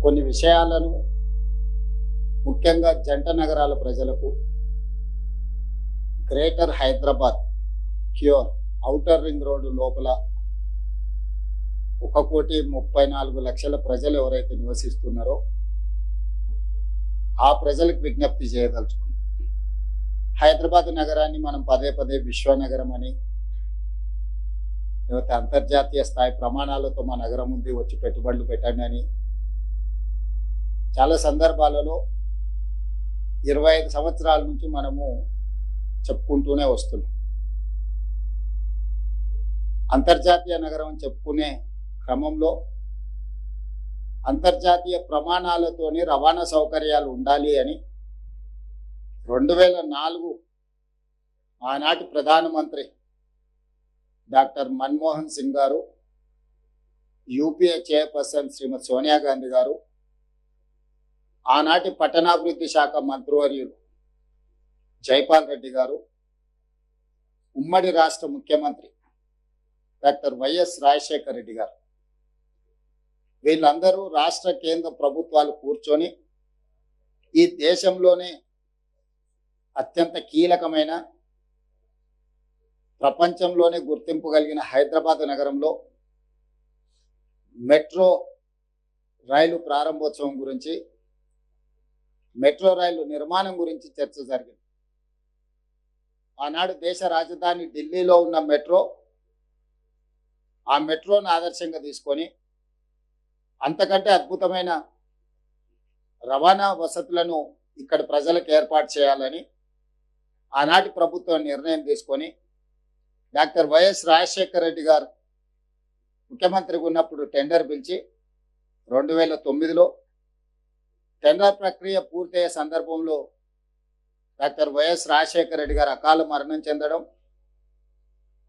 కొన్ని విషయాలను ముఖ్యంగా జంట నగరాల ప్రజలకు greater Hyderabad cure outer ring road లోపల 1,34,00,000 ప్రజలు ఎవరైతే నివసిస్తున్నారో ఆ ప్రజలకు విజ్ఞప్తి చేయదలుచుకున్నాం. హైదరాబాద్ నగరాన్ని మనం పదే పదే విశ్వనగరం అని, లేకపోతే అంతర్జాతీయ స్థాయి ప్రమాణాలతో మా నగరం ఉంది, వచ్చి పెట్టుబడులు పెట్టండి అని చాలా సందర్భాలలో 25 సంవత్సరాల నుంచి మనము చెప్పుకుంటూనే వస్తున్నాం. అంతర్జాతీయ నగరం అని చెప్పుకునే క్రమంలో అంతర్జాతీయ ప్రమాణాలతోని రవాణా సౌకర్యాలు ఉండాలి అని 2004 ఆనాటి ప్రధానమంత్రి డాక్టర్ మన్మోహన్ సింగ్ గారు, యూపీఏ చైర్పర్సన్ శ్రీమతి సోనియా గాంధీ గారు, ఆనాటి పట్టణాభివృద్ధి శాఖ మంత్రివర్యులు జైపాల్ రెడ్డి గారు, ఉమ్మడి రాష్ట్ర ముఖ్యమంత్రి డాక్టర్ వైఎస్ రాజశేఖర రెడ్డి గారు, వీళ్ళందరూ రాష్ట్ర కేంద్ర ప్రభుత్వాలు కూర్చొని ఈ దేశంలోనే అత్యంత కీలకమైన, ప్రపంచంలోనే గుర్తింపు కలిగిన హైదరాబాద్ నగరంలో మెట్రో రైలు ప్రారంభోత్సవం గురించి, మెట్రో రైలు నిర్మాణం గురించి చర్చ జరిగింది. ఆనాడు దేశ రాజధాని ఢిల్లీలో ఉన్న మెట్రో, ఆ మెట్రోను ఆదర్శంగా తీసుకొని అంతకంటే అద్భుతమైన రవాణా వసతులను ఇక్కడ ప్రజలకు ఏర్పాటు చేయాలని ఆనాటి ప్రభుత్వం నిర్ణయం తీసుకొని డాక్టర్ వైఎస్ రాజశేఖర రెడ్డి గారు ముఖ్యమంత్రిగా ఉన్నప్పుడు టెండర్ పిలిచి 2009లో టెండర్ ప్రక్రియ పూర్తయ్యే సందర్భంలో డాక్టర్ వైఎస్ రాజశేఖర రెడ్డి గారు అకాల మరణం చెందడం,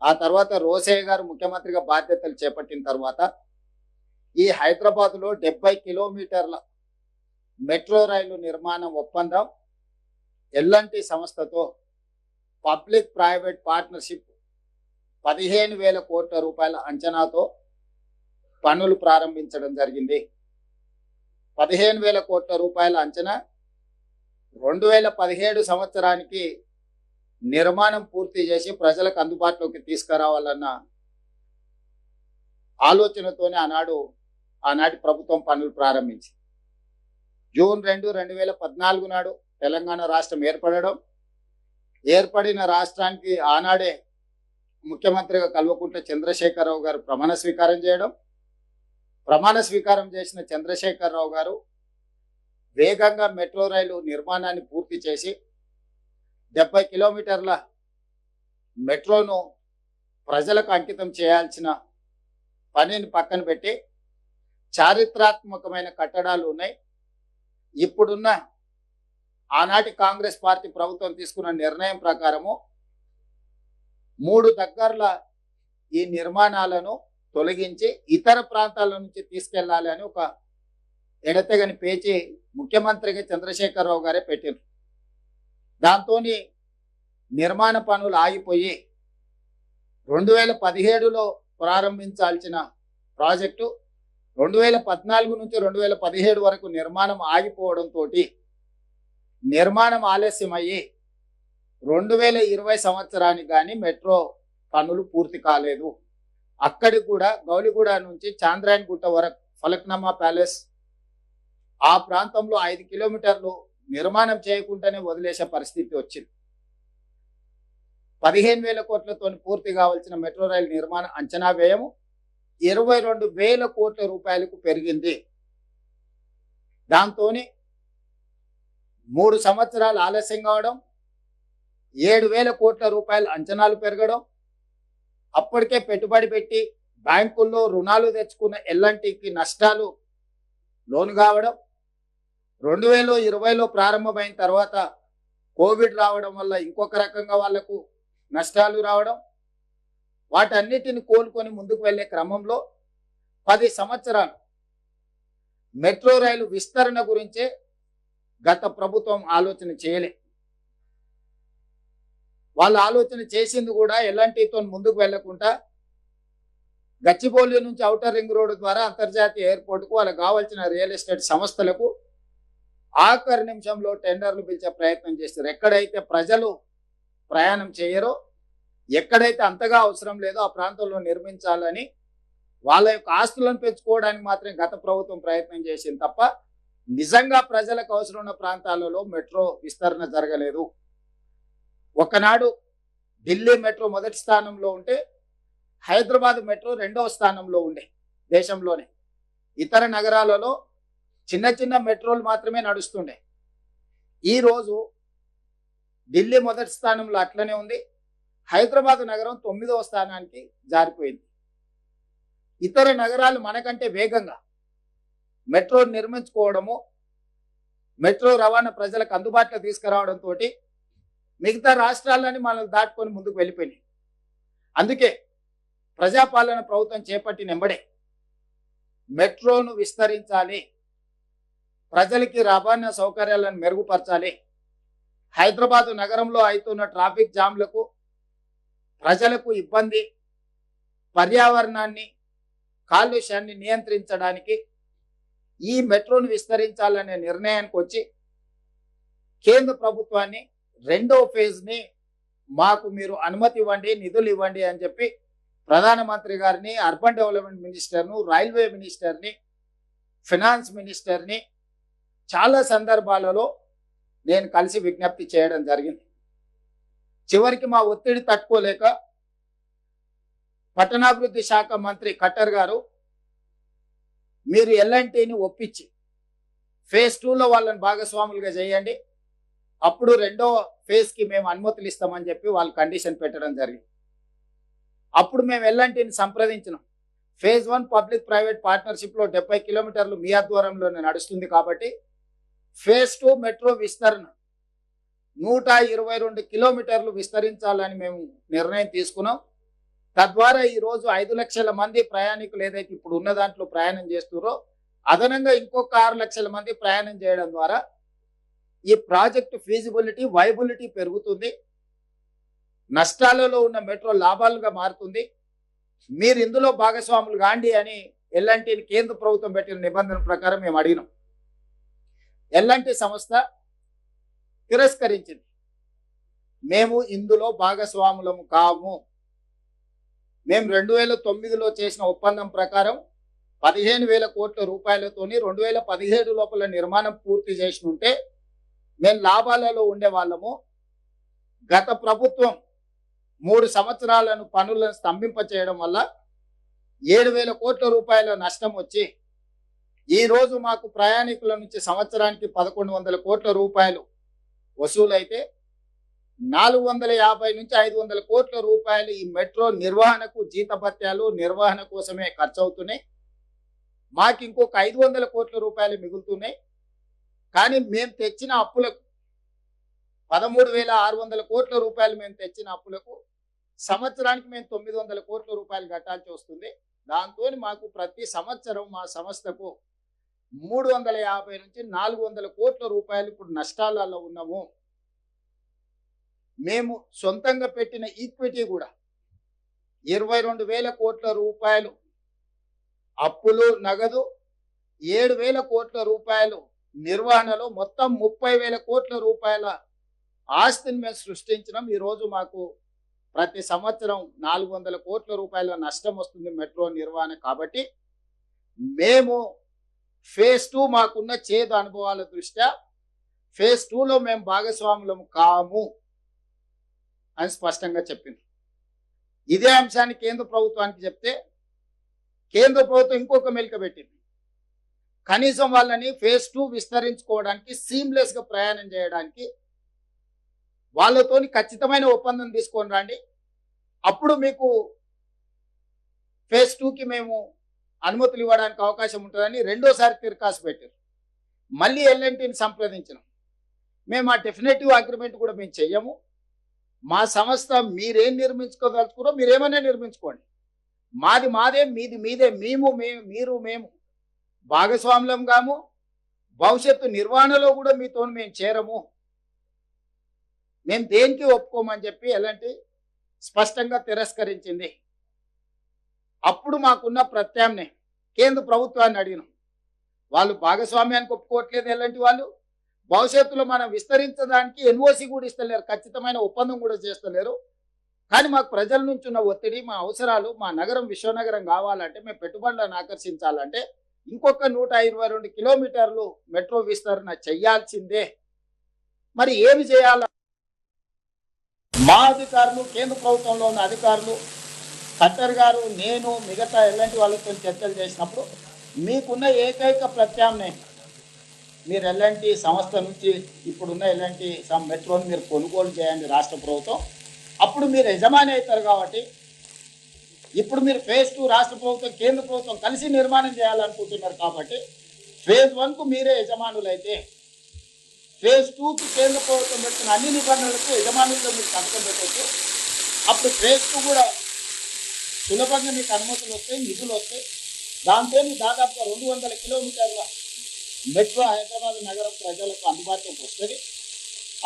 ఆ తర్వాత రోసయ్య గారు ముఖ్యమంత్రిగా బాధ్యతలు చేపట్టిన తర్వాత ఈ హైదరాబాద్లో 70 కిలోమీటర్ల మెట్రో రైలు నిర్మాణం ఒప్పందం ఎల్ఎన్టీ సంస్థతో పబ్లిక్ ప్రైవేట్ పార్ట్నర్షిప్ 15,000 కోట్ల రూపాయల అంచనాతో పనులు ప్రారంభించడం జరిగింది. 15,000 కోట్ల రూపాయల అంచనా 2017 సంవత్సరానికి నిర్మాణం పూర్తి చేసి ప్రజలకు అందుబాటులోకి తీసుకురావాలన్న ఆలోచనతోనే ఆనాటి ప్రభుత్వం పనులు ప్రారంభించింది. జూన్ 2, 2014 నాడు తెలంగాణ రాష్ట్రం ఏర్పడిన రాష్ట్రానికి ఆనాడే ముఖ్యమంత్రిగా కల్వకుంట్ల చంద్రశేఖరరావు గారు ప్రమాణ స్వీకారం చేయడం, ప్రమాణ స్వీకారం చేసిన చంద్రశేఖరరావు గారు వేగంగా మెట్రో రైలు నిర్మాణాన్ని పూర్తి చేసి 70 కిలోమీటర్ల మెట్రోను ప్రజలకు అంకితం చేయాల్సిన పనిని పక్కన పెట్టి చారిత్రాత్మకమైన కట్టడాలు ఉన్నాయి. ఇప్పుడున్న ఆనాటి కాంగ్రెస్ పార్టీ ప్రభుత్వం తీసుకున్న నిర్ణయం ప్రకారము 3 దగ్గరల ఈ నిర్మాణాలను తొలగించి ఇతర ప్రాంతాల నుంచి తీసుకెళ్లాలి అని ఒక ఎడతెగని పేచి ముఖ్యమంత్రిగా చంద్రశేఖరరావు గారే పెట్టారు. దాంతో నిర్మాణ పనులు ఆగిపోయి 2017లో ప్రారంభించాల్సిన ప్రాజెక్టు 2014 నుంచి 2017 వరకు నిర్మాణం ఆగిపోవడంతో నిర్మాణం ఆలస్యమయ్యి 2020 సంవత్సరానికి కానీ మెట్రో పనులు పూర్తి కాలేదు. అక్కడికి కూడా గౌలిగూడ నుంచి చాంద్రాయన్ గుట్ట వరకు ఫలక్నామా ప్యాలెస్ ఆ ప్రాంతంలో 5 కిలోమీటర్లు నిర్మాణం చేయకుండానే వదిలేసే పరిస్థితి వచ్చింది. 15,000 కోట్లతో పూర్తి కావాల్సిన మెట్రో రైలు నిర్మాణ అంచనా వ్యయము 22,000 కోట్ల రూపాయలకు పెరిగింది. దాంతో 3 సంవత్సరాలు ఆలస్యం కావడం, 7,000 కోట్ల రూపాయల అంచనాలు పెరగడం, అప్పటికే పెట్టుబడి పెట్టి బ్యాంకుల్లో రుణాలు తెచ్చుకున్న ఎల్ఎన్టీకి నష్టాలు లోను కావడం, 2020లో ప్రారంభమైన తర్వాత కోవిడ్ రావడం వల్ల ఇంకొక రకంగా వాళ్లకు నష్టాలు రావడం, వాటన్నిటిని కోలుకొని ముందుకు వెళ్లే క్రమంలో 10 సంవత్సరాలు మెట్రో రైలు విస్తరణ గురించే గత ప్రభుత్వం ఆలోచన చేయలే. వాళ్ళు ఆలోచన చేసింది కూడా ఎల్ఎన్టీతో ముందుకు వెళ్లకుండా గచ్చిబౌలి నుంచి ఔటర్ రింగ్ రోడ్డు ద్వారా అంతర్జాతీయ ఎయిర్పోర్టుకు వాళ్ళకి కావాల్సిన రియల్ ఎస్టేట్ సంస్థలకు ఆఖరి నిమిషంలో టెండర్లు పిలిచే ప్రయత్నం చేస్తారు. ఎక్కడైతే ప్రజలు ప్రయాణం చేయరో, ఎక్కడైతే అంతగా అవసరం లేదో ఆ ప్రాంతంలో నిర్మించాలని వాళ్ళ యొక్క ఆస్తులను పెంచుకోవడానికి మాత్రం గత ప్రభుత్వం ప్రయత్నం చేసింది తప్ప నిజంగా ప్రజలకు అవసరం ఉన్న ప్రాంతాలలో మెట్రో విస్తరణ జరగలేదు. ఒకనాడు ఢిల్లీ మెట్రో మొదటి స్థానంలో ఉంటే హైదరాబాద్ మెట్రో రెండవ స్థానంలో ఉండే దేశంలోనే. ఇతర నగరాలలో చిన్న చిన్న మెట్రోలు మాత్రమే నడుస్తుండే. ఈరోజు ఢిల్లీ మొదటి స్థానంలో అట్లనే ఉంది, హైదరాబాద్ నగరం 9వ స్థానానికి జారిపోయింది. ఇతర నగరాలు మనకంటే వేగంగా మెట్రో నిర్మించుకోవడము, మెట్రో రవాణా ప్రజలకు అందుబాటులో తీసుకురావడంతో మిగతా రాష్ట్రాలని మనల్ని దాటుకొని ముందుకు వెళ్ళిపోయినాయి. అందుకే ప్రజాపాలన ప్రభుత్వం చేపట్టిన వెంబడే మెట్రోను విస్తరించాలి, ప్రజలకి రవాణా సౌకర్యాలను మెరుగుపరచాలి, హైదరాబాదు నగరంలో అవుతున్న ట్రాఫిక్ జామ్లకు, ప్రజలకు ఇబ్బంది, పర్యావరణాన్ని, కాలుష్యాన్ని నియంత్రించడానికి ఈ మెట్రోను విస్తరించాలనే నిర్ణయానికి వచ్చి కేంద్ర ప్రభుత్వాన్ని రెండో ఫేజ్ని మాకు మీరు అనుమతి ఇవ్వండి, నిధులు ఇవ్వండి అని చెప్పి ప్రధానమంత్రి గారిని, అర్బన్ డెవలప్మెంట్ మినిస్టర్ను, రైల్వే మినిస్టర్ని, ఫినాన్స్ మినిస్టర్ని చాలా సందర్భాలలో నేను కలిసి విజ్ఞప్తి చేయడం జరిగింది. చివరికి మా ఒత్తిడి తట్టుకోలేక పట్టణాభివృద్ధి శాఖ మంత్రి ఖట్టర్ గారు మీరు ఎల్ఎన్టీని ఒప్పించి ఫేజ్ 2లో వాళ్ళని భాగస్వాములుగా చేయండి, అప్పుడు రెండో ఫేజ్కి మేము అనుమతులు ఇస్తామని చెప్పి వాళ్ళు కండిషన్ పెట్టడం జరిగింది. అప్పుడు మేము ఎల్ఎన్టీని సంప్రదించినాం. ఫేజ్ 1 పబ్లిక్ ప్రైవేట్ పార్ట్నర్షిప్లో 70 కిలోమీటర్లు మీ ఆధ్వర్యంలోనే నడుస్తుంది కాబట్టి ఫేజ్ 2 మెట్రో విస్తరణ 122 కిలోమీటర్లు విస్తరించాలని మేము నిర్ణయం తీసుకున్నాం. తద్వారా ఈరోజు 5 లక్షల మంది ప్రయాణికులు ఏదైతే ఇప్పుడు ఉన్న దాంట్లో ప్రయాణం చేస్తున్నారో అదనంగా ఇంకొక 6 లక్షల మంది ప్రయాణం చేయడం ద్వారా ఈ ప్రాజెక్టు ఫీజిబిలిటీ, వైబిలిటీ పెరుగుతుంది, నష్టాలలో ఉన్న మెట్రో లాభాలుగా మారుతుంది. మీరు ఇందులో భాగస్వాములు కాండి అని ఎల్ఎన్టీని కేంద్ర ప్రభుత్వం పెట్టిన నిబంధన ప్రకారం మేము అడిగినాం. ఎల్ఎన్టీ సంస్థ తిరస్కరించింది. మేము ఇందులో భాగస్వాములము కాము. మేము 2009లో చేసిన ఒప్పందం ప్రకారం 15,000 కోట్ల రూపాయలతోని 2017 లోపల నిర్మాణం పూర్తి చేసి ఉంటే మేము లాభాలలో ఉండే వాళ్ళము. గత ప్రభుత్వం 3 సంవత్సరాలను పనులను స్తంభింప చేయడం వల్ల 7,000 కోట్ల రూపాయల నష్టం వచ్చి ఈరోజు మాకు ప్రయాణికుల నుంచి సంవత్సరానికి 1,100 కోట్ల రూపాయలు వసూలైతే 450 నుంచి 500 కోట్ల రూపాయలు ఈ మెట్రో నిర్వహణకు, జీతభత్యాలు, నిర్వహణ కోసమే ఖర్చు అవుతున్నాయి. మాకు ఇంకొక 500 కోట్ల రూపాయలు మిగులుతున్నాయి. కానీ మేము తెచ్చిన అప్పులకు 13,600 కోట్ల రూపాయలు మేము తెచ్చిన అప్పులకు సంవత్సరానికి మేము 900 కోట్ల రూపాయలు కట్టాల్సి వస్తుంది. దాంతో మాకు ప్రతి సంవత్సరం మా సంస్థకు 350 నుంచి 400 కోట్ల రూపాయలు ఇప్పుడు నష్టాలలో ఉన్నాము. మేము సొంతంగా పెట్టిన ఈక్విటీ కూడా 22,000 కోట్ల రూపాయలు అప్పులు, నగదు 7,000 కోట్ల రూపాయలు నిర్వహణలో మొత్తం 30,000 కోట్ల రూపాయల ఆస్తిని మేము సృష్టించినాం. ఈరోజు మాకు ప్రతి సంవత్సరం 400 కోట్ల రూపాయల నష్టం వస్తుంది మెట్రో నిర్వహణ. కాబట్టి మేము ఫేజ్ 2 మాకున్న చేదు అనుభవాల దృష్ట్యా ఫేజ్ 2లో మేము భాగస్వాములం కాము అని స్పష్టంగా చెప్పింది. ఇదే అంశాన్ని కేంద్ర ప్రభుత్వానికి చెప్తే కేంద్ర ప్రభుత్వం ఇంకొక మెలిక పెట్టింది. కనీసం వాళ్ళని ఫేజ్ 2 విస్తరించుకోవడానికి, సీమ్లెస్గా ప్రయాణం చేయడానికి వాళ్ళతోని ఖచ్చితమైన ఒప్పందం తీసుకొని రండి, అప్పుడు మీకు ఫేజ్ 2కి మేము అనుమతులు ఇవ్వడానికి అవకాశం ఉంటుందని రెండోసారి తిరకాసు పెట్టారు. మళ్ళీ ఎల్ఎన్టీని సంప్రదించినాం. మేము ఆ డెఫినెటివ్ అగ్రిమెంట్ కూడా మేము చెయ్యము. మా సంస్థ మీరేం నిర్మించుకోదలుచుకున్నారో మీరేమైనా నిర్మించుకోండి, మాది మాదే, మీది మీదే, మేము భాగస్వాములం కాము, భవిష్యత్తు నిర్వహణలో కూడా మీతో మేము చేరము, మేము దేనికి ఒప్పుకోమని చెప్పి ఎలాంటి స్పష్టంగా తిరస్కరించింది. అప్పుడు మాకున్న ప్రత్యామ్నాయం కేంద్ర ప్రభుత్వాన్ని అడిగినాం. వాళ్ళు భాగస్వామ్యానికి ఒప్పుకోవట్లేదు. ఎలాంటి వాళ్ళు భవిష్యత్తులో మనం విస్తరించడానికి ఎన్ఓసి కూడా ఇస్తలేరు, ఖచ్చితమైన ఒప్పందం కూడా చేస్తలేరు. కానీ మాకు ప్రజల నుంచి ఉన్న ఒత్తిడి, మా అవసరాలు, మా నగరం విశ్వనగరం కావాలంటే, మేము పెట్టుబడులను ఆకర్షించాలంటే ఇంకొక 122 కిలోమీటర్లు మెట్రో విస్తరణ చెయ్యాల్సిందే. మరి ఏమి చేయాల? మా అధికారులు, కేంద్ర ప్రభుత్వంలో ఉన్న అధికారులు, ఖట్టర్ గారు, నేను, మిగతా ఎలాంటి వాళ్ళతో చర్చలు చేసినప్పుడు మీకున్న ఏకైక ప్రత్యామ్నాయం మీరు ఎలాంటి సంస్థ నుంచి ఇప్పుడున్న ఎలాంటి మెట్రోని మీరు కొనుగోలు చేయండి రాష్ట్ర ప్రభుత్వం. అప్పుడు మీరు యజమాని అవుతారు. కాబట్టి ఇప్పుడు మీరు ఫేజ్ 2 రాష్ట్ర ప్రభుత్వం కేంద్ర ప్రభుత్వం కలిసి నిర్మాణం చేయాలనుకుంటున్నారు. కాబట్టి ఫేజ్ 1కు మీరే యజమానులు అయితే, ఫేజ్ 2కి కేంద్ర ప్రభుత్వం పెట్టిన అన్ని నిబంధనలకు యజమానులుగా మీరు సంతకం పెట్టవచ్చు. అప్పుడు ఫేజ్ 2 కూడా సులభంగా మీకు అనుమతులు వస్తాయి, నిధులు వస్తాయి. దాంతో దాదాపుగా 200 కిలోమీటర్ల మెట్రో హైదరాబాద్ నగరం ప్రజలకు అందుబాటులోకి వస్తుంది.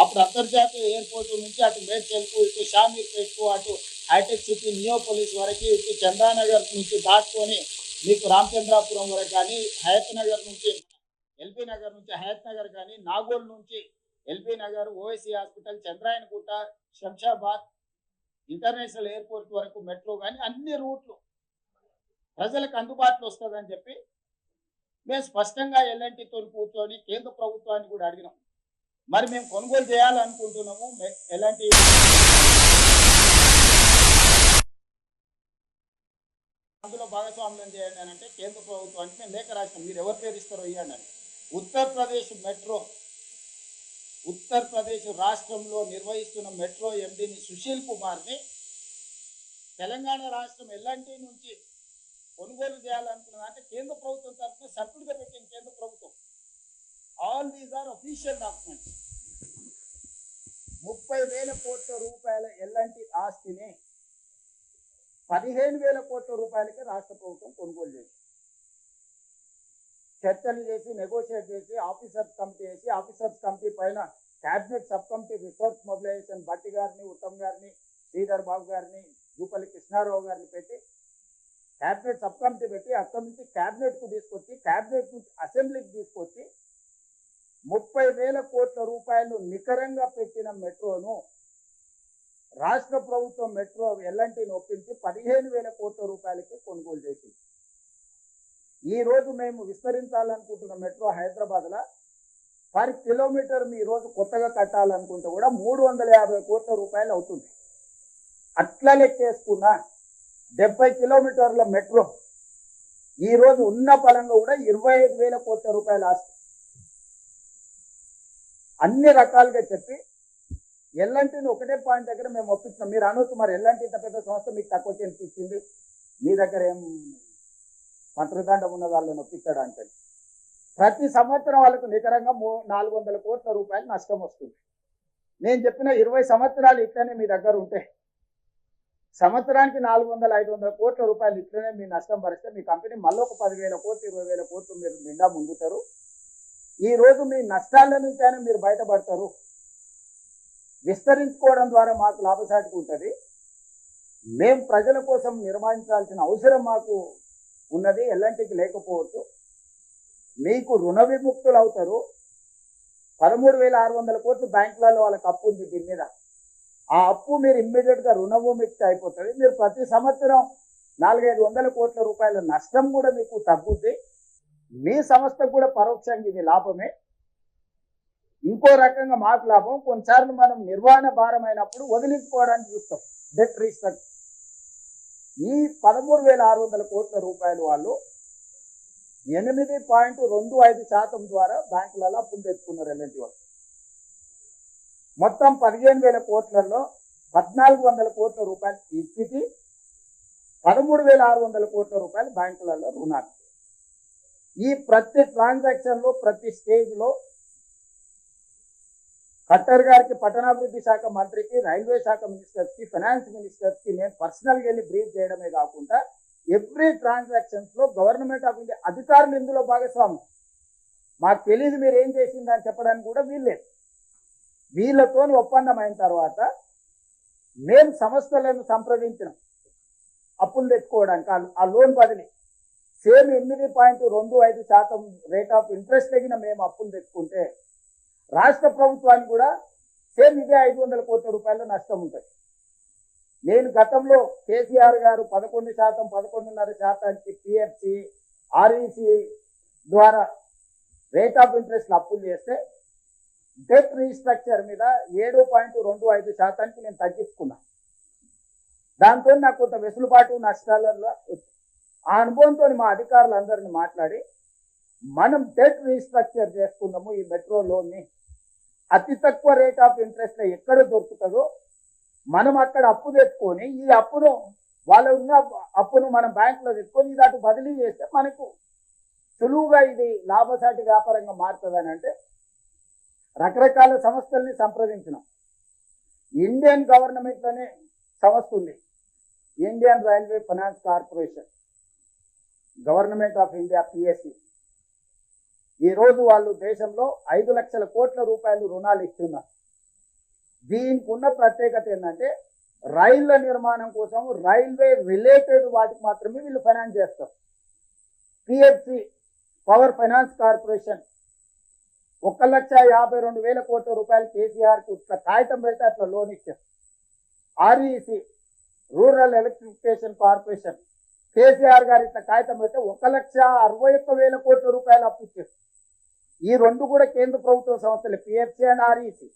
అప్పుడు అంతర్జాతీయ ఎయిర్పోర్టు నుంచి అటు మేడ్చల్కు, ఇటు షామీర్పేట్కు, అటు హైటెక్ సిటీ నియోపోలిస్ వరకు, ఇటు చందానగర్ నుంచి దాటుకొని మీకు రామచంద్రాపురం వరకు కానీ, హయత్ నగర్ నుంచి ఎల్బీ నగర్ నుంచి హయత్ నగర్ కానీ, నాగోల్ నుంచి LB Nagar, OSC hospital, Chandrayangutta, Shamshabad international airport వరకు మెట్రో కానీ అన్ని రూట్లు ప్రజలకు అందుబాటులో వస్తుందని చెప్పి మేము స్పష్టంగా ఎల్ఎన్టీతో కూర్చొని కేంద్ర ప్రభుత్వాన్ని కూడా అడిగినాం. మరి మేము కొనుగోలు చేయాలనుకుంటున్నాము, ఎలాంటి అందులో భాగస్వామ్యం చేయండి అని అంటే కేంద్ర ప్రభుత్వానికి మేము లేఖ రాసినాం. మీరు ఎవరి పేరు ఇస్తారో ఇవ్వండి అని. ఉత్తరప్రదేశ్ మెట్రో, ఉత్తరప్రదేశ్ రాష్ట్రంలో నిర్వహిస్తున్న మెట్రో ఎండీని సుశీల్ కుమార్ని తెలంగాణ రాష్ట్రం ఎల్ఎన్టీ నుంచి కొనుగోలు చేయాలనుకున్నది అంటే కేంద్ర ప్రభుత్వం తరఫున సభ్యుడిగా పెట్టింది కేంద్ర ప్రభుత్వం. All these are official documents. 30,000 కోట్ల రూపాయల ఎల్ఎన్టీ ఆస్తిని 15,000 కోట్ల రూపాయలకి రాష్ట్ర ప్రభుత్వం కొనుగోలు చేసింది. చర్చలు చేసి, నెగోషియేట్ చేసి, ఆఫీసర్స్ కమిటీ వేసి, ఆఫీసర్స్ కమిటీ పైన cabinet sub committee resource mobilisation Bhatti గారిని, ఉత్తమ్ గారిని, శ్రీధర్ బాబు గారిని, జూపల్లి కృష్ణారావు గారిని పెట్టి క్యాబినెట్ సబ్ కమిటీ పెట్టి అక్కడి నుంచి క్యాబినెట్కు తీసుకొచ్చి, క్యాబినెట్ నుంచి అసెంబ్లీకి తీసుకొచ్చి 30,000 కోట్ల రూపాయలు నికరంగా పెట్టిన మెట్రోను రాష్ట్ర ప్రభుత్వం మెట్రో ఎల్ఎన్టీని ఒప్పించి 15,000 కోట్ల రూపాయలకి కొనుగోలు చేసింది. ఈ రోజు మేము విస్తరించాలనుకుంటున్న మెట్రో హైదరాబాద్లో పర్ కిలోమీటర్ మీ రోజు కొత్తగా కట్టాలనుకుంటే కూడా 350 కోట్ల రూపాయలు అవుతుంది. అట్లా లెక్కేసుకున్న 70 కిలోమీటర్ల మెట్రో ఈ రోజు ఉన్న పరంగా కూడా 25,000 కోట్ల రూపాయలు ఆస్తి. అన్ని రకాలుగా చెప్పి ఎల్ఎన్టీని ఒకటే పాయింట్ దగ్గర మేము ఒప్పించాం. మీరు అనొచ్చు, మరి ఎల్ఎన్టీ ఇంత పెద్ద సంస్థ మీకు తక్కువ చేయించింది, మీ దగ్గర ఏం మంత్రిదండం ఉన్న వాళ్ళని ఒప్పించాడు అంటే, ప్రతి సంవత్సరం వాళ్ళకు నికరంగా 400 కోట్ల రూపాయలు నష్టం వస్తుంది. నేను చెప్పిన 20 సంవత్సరాలు ఇట్లనే మీ దగ్గర ఉంటే సంవత్సరానికి 400-500 కోట్ల రూపాయలు ఇట్లనే మీ నష్టం భరిస్తే మీ కంపెనీ మళ్ళీ ఒక 10,000 కోట్లు 20,000 కోట్లు మీరు నిండా ముందుతారు. ఈ రోజు మీ నష్టాల నుంచైనా మీరు బయటపడతారు. విస్తరించుకోవడం ద్వారా మాకు లాభసాటిగా ఉంటుంది. మేము ప్రజల కోసం నిర్వహించాల్సిన అవసరం మాకు ఉన్నది, ఎల్ఎన్టీకి లేకపోవచ్చు. మీకు రుణ విముక్తులు అవుతారు. 13,600 కోట్లు బ్యాంకులలో వాళ్ళకి అప్పు ఉంది. దీని మీద ఆ అప్పు మీరు ఇమ్మీడియట్గా రుణవిముక్తి అయిపోతుంది. మీరు ప్రతి సంవత్సరం 400-500 కోట్ల రూపాయల నష్టం కూడా మీకు తగ్గుద్ది. మీ సంస్థకు కూడా పరోక్షంగా ఇది లాభమే. ఇంకో రకంగా మాకు లాభం. కొన్నిసార్లు మనం నిర్వహణ భారం అయినప్పుడు వదిలించుకోవడానికి చూస్తాం, డెట్ రీస్ట్రక్చర్. ఈ 13,600 కోట్ల రూపాయలు వాళ్ళు 8.25% ద్వారా బ్యాంకులలో అప్పులు తెచ్చుకున్నారు. ఎల్ఎన్టీ వాళ్ళు మొత్తం 15,000 కోట్లలో 1,400 కోట్ల రూపాయలు ఈక్విటీ, 13,600 కోట్ల రూపాయలు బ్యాంకులలో రుణాలు. ఈ ప్రతి ట్రాన్సాక్షన్లో, ప్రతి స్టేజ్లో ఖట్టర్ గారికి, పట్టణాభివృద్ధి శాఖ మంత్రికి, రైల్వే శాఖ మినిస్టర్స్కి, ఫైనాన్స్ మినిస్టర్స్కి నేను పర్సనల్గా వెళ్ళి బ్రీఫ్ చేయడమే కాకుండా ఎవ్రీ ట్రాన్సాక్షన్స్లో గవర్నమెంట్ ఆఫ్ ఇండియా అధికారులు ఇందులో భాగస్వామ్యం. మాకు తెలియదు మీరు ఏం చేసిందని చెప్పడానికి కూడా వీల్లేదు. వీళ్ళతో ఒప్పందం అయిన తర్వాత మేము సంస్థలను సంప్రదించినాం. అప్పులు తెచ్చుకోవడానికి ఆ లోన్ బదిలీ సేమ్ 8.25% రేట్ ఆఫ్ ఇంట్రెస్ట్ తగిన మేము అప్పులు తెచ్చుకుంటే రాష్ట్ర ప్రభుత్వానికి కూడా సేమ్ ఇదే 500 కోట్ల రూపాయల నష్టం ఉంటుంది. నేను గతంలో కేసీఆర్ గారు 11%, 11.5% పిఎఫ్సి, ఆర్ఈసి ద్వారా రేట్ ఆఫ్ ఇంట్రెస్ట్ అప్పులు చేస్తే డెట్ రీస్ట్రక్చర్ మీద 7.25% నేను తగ్గించుకున్నా. దాంతో నాకు కొంత వెసులుబాటు నష్టాలలో ఆ అనుభవంతో మా అధికారులందరినీ మాట్లాడి మనం డెట్ రీస్ట్రక్చర్ చేసుకుందాము, ఈ మెట్రో లోన్ని అతి తక్కువ రేట్ ఆఫ్ ఇంట్రెస్ట్ ఎక్కడ దొరుకుతుందో మనం అక్కడ అప్పు తెచ్చుకొని ఈ అప్పును వాళ్ళ ఉన్న అప్పును మనం బ్యాంకులో తెచ్చుకొని ఇది అటు బదిలీ చేస్తే మనకు సులువుగా ఇది లాభసాటి వ్యాపారంగా మారుతుందని అంటే రకరకాల సంస్థల్ని సంప్రదించినాం. ఇండియన్ గవర్నమెంట్లోనే సంస్థ ఉంది, Indian railway finance corporation, government of India PSC. ఈరోజు వాళ్ళు దేశంలో 5 లక్షల కోట్ల రూపాయలు రుణాలు ఇస్తున్నారు. దీనికి ఉన్న ప్రత్యేకత ఏంటంటే రైళ్ల నిర్మాణం కోసం రైల్వే రిలేటెడ్ వాటికి మాత్రమే వీళ్ళు ఫైనాన్స్ చేస్తారు. పిఎఫ్సి పవర్ ఫైనాన్స్ కార్పొరేషన్ 1,52,000 కోట్ల రూపాయలు కేసీఆర్కి ఇట్లా కాగితం పెడితే అట్లా లోన్ ఇచ్చారు. REC rural electrification corporation KCR గారు ఇట్లా కాగితం పెడితే 1,61,000 కోట్ల రూపాయలు అప్పు ఇచ్చారు. ఈ రెండు కూడా కేంద్ర ప్రభుత్వ సంస్థలే, పిఎఫ్సి అండ్ ఆర్ఈసి.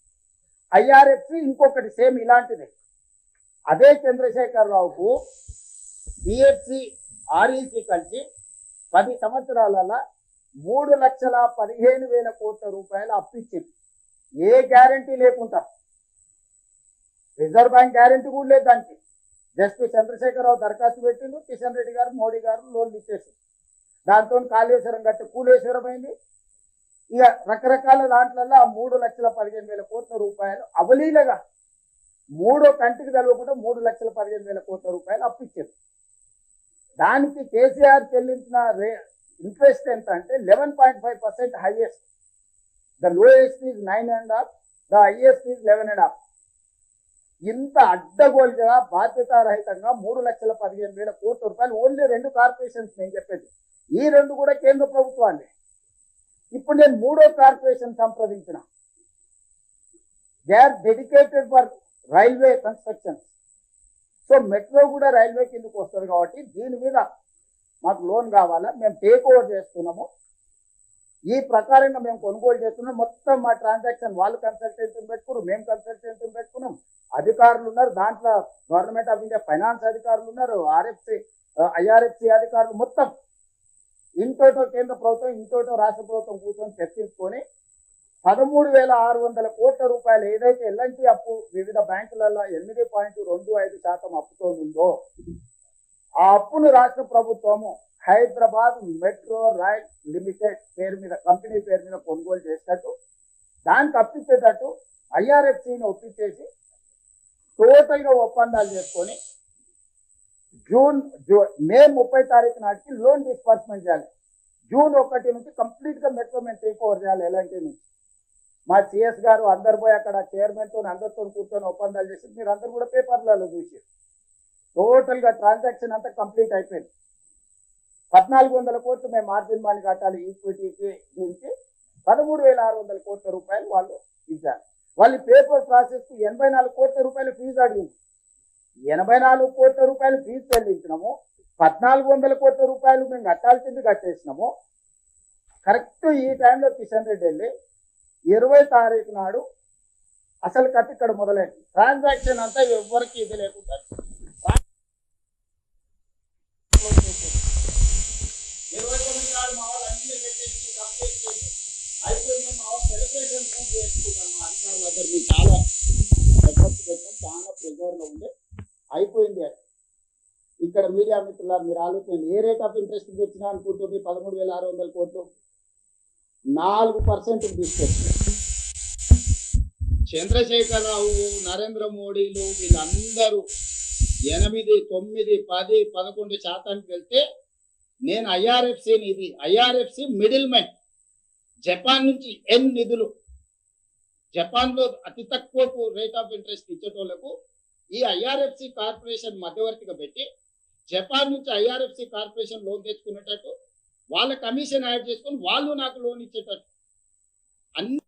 ఐఆర్ఎఫ్సి ఇంకొకటి సేమ్ ఇలాంటిదే. అదే చంద్రశేఖరరావుకు పిఎఫ్సి ఆర్ఈసి కలిసి 10 సంవత్సరాలలో 3,15,000 కోట్ల రూపాయలు అప్పు ఇచ్చింది. ఏ గ్యారంటీ లేకుండా, రిజర్వ్ బ్యాంక్ గ్యారంటీ కూడా లేదు దానికి. జస్ట్ చంద్రశేఖరరావు దరఖాస్తు పెట్టిండు, కిషన్ రెడ్డి గారు, మోడీ గారు లోన్లు ఇచ్చేసి దాంతో కాళేశ్వరం కట్టి కూలేశ్వరం అయింది. ఇక రకరకాల దాంట్లలో 3,15,000 కోట్ల రూపాయలు అవలీలగా మూడో కంటికి తెలవకుండా 3,15,000 కోట్ల రూపాయలు అప్పిచ్చారు. దానికి కేసీఆర్ చెల్లించిన ఇంట్రెస్ట్ ఎంత అంటే 11.5% highest. The lowest is 9.5, the highest is 11.5. ఇంత అడ్డగోలుగా బాధ్యతారహితంగా 3,15,000 కోట్ల రూపాయలు ఓన్లీ 2 కార్పొరేషన్స్ నేను చెప్పేది. ఈ 2 కూడా కేంద్ర ప్రభుత్వాన్ని. ఇప్పుడు నేను 3వ కార్పొరేషన్ సంప్రదించిన. They are dedicated for railway construction. So metro కూడా రైల్వే కిందకు వస్తుంది కాబట్టి దీని మీద మాకు లోన్ కావాలా, మేము టేక్ ఓవర్ చేస్తున్నాము, ఈ ప్రకారంగా మేము కొనుగోలు చేస్తున్నాం. మొత్తం మా ట్రాన్సాక్షన్ వాళ్ళు కన్సల్టెంట్ని పెట్టుకున్నారు, మేము కన్సల్టెంట్ని పెట్టుకున్నాం, అధికారులు ఉన్నారు, దాంట్లో గవర్నమెంట్ ఆఫ్ ఇండియా ఫైనాన్స్ అధికారులు ఉన్నారు, ఐఆర్ఎఫ్సి అధికారులు, మొత్తం ఇంటోటో కేంద్ర ప్రభుత్వం ఇంటోటో రాష్ట్ర ప్రభుత్వం కూర్చొని చర్చించుకొని 13,600 కోట్ల రూపాయలు ఏదైతే ఎల్ఎన్టీ అప్పు వివిధ బ్యాంకులలో 8.25% అప్పుతో ఉందో ఆ అప్పును రాష్ట్ర ప్రభుత్వము హైదరాబాద్ మెట్రో రైల్ లిమిటెడ్ పేరు మీద, కంపెనీ పేరు మీద కొనుగోలు చేసేటట్టు, దానికి అప్పించేటట్టు ఐఆర్ఎఫ్సిని ఒప్పించేసి టోటల్గా ఒప్పందాలు చేసుకొని మే 30 తారీఖు నాటికి లోన్ డిస్బర్స్మెంట్ చేయాలి. జూన్ 1 నుంచి కంప్లీట్గా మెట్రో మేము టేక్ ఓవర్ చేయాలి ఎల్ఎన్టీ నుంచి. మా సిఎస్ గారు అందరు పోయి అక్కడ చైర్మన్తో అందరితో కూర్చొని ఒప్పందాలు చేసి మీరు అందరు కూడా పేపర్లలో చూసి టోటల్గా ట్రాన్సాక్షన్ అంతా కంప్లీట్ అయిపోయింది. 1,400 కోట్లు మేము మార్జిన్ మనీ కట్టాలి ఈక్విటీకి, దీనికి 13,600 కోట్ల రూపాయలు వాళ్ళు ఇచ్చారు. వాళ్ళు పేపర్ ప్రాసెస్కి 84 కోట్ల రూపాయలు ఫీజు అడిగింది. 84 కోట్ల రూపాయలు ఫీజు చెల్లించినాము, 1,400 కోట్ల రూపాయలు మేము కట్టాల్సింది కట్టేసినాము. కరెక్ట్ ఈ టైంలో కిషన్ రెడ్డి వెళ్ళి 20 తారీఖు నాడు అసలు కథ ఇక్కడ మొదలైంది. ట్రాన్సాక్షన్ అంతా ఎవరికి ఇది లేకుండా 29 నాడు మా వాళ్ళు అన్ని పెట్టేసి కంప్లీట్ చేసి అయిపోయింది. మా వాళ్ళు సెలబ్రేషన్ మూవ్ చేసుకున్నాం. మా అధికారుల దగ్గర మీరు చాలా ఎఫర్ట్స్ పెట్టాం, చాలా ప్రెజర్లో ఉండే అయిపోయింది. అది ఇక్కడ మీడియా మిత్రుల మీరు ఆలోచన ఏ రేట్ ఆఫ్ ఇంట్రెస్ట్ తెచ్చినా అనుకుంటుంది 13,600 కోట్లు 4% తీసుకొచ్చారు. చంద్రశేఖరరావు, నరేంద్ర మోడీలు వీళ్ళందరూ 8, 9, 10, 11% వెళ్తే నేను ఐఆర్ఎఫ్సిని, ఇది ఐఆర్ఎఫ్సి మిడిల్ మ్యాన్, జపాన్ నుంచి నిధులు, జపాన్లో అతి తక్కువ రేట్ ఆఫ్ ఇంట్రెస్ట్ ఇచ్చేటోళ్లకు ఈ ఐఆర్ఎఫ్సి కార్పొరేషన్ మధ్యవర్తిగా పెట్టి జపాన్ నుంచి ఐఆర్ఎఫ్సి కార్పొరేషన్ లోన్ తెచ్చుకునేటట్టు, వాళ్ళ కమిషన్ యాడ్ చేసుకొని వాళ్ళు నాకు లోన్ ఇచ్చేటట్టు అన్ని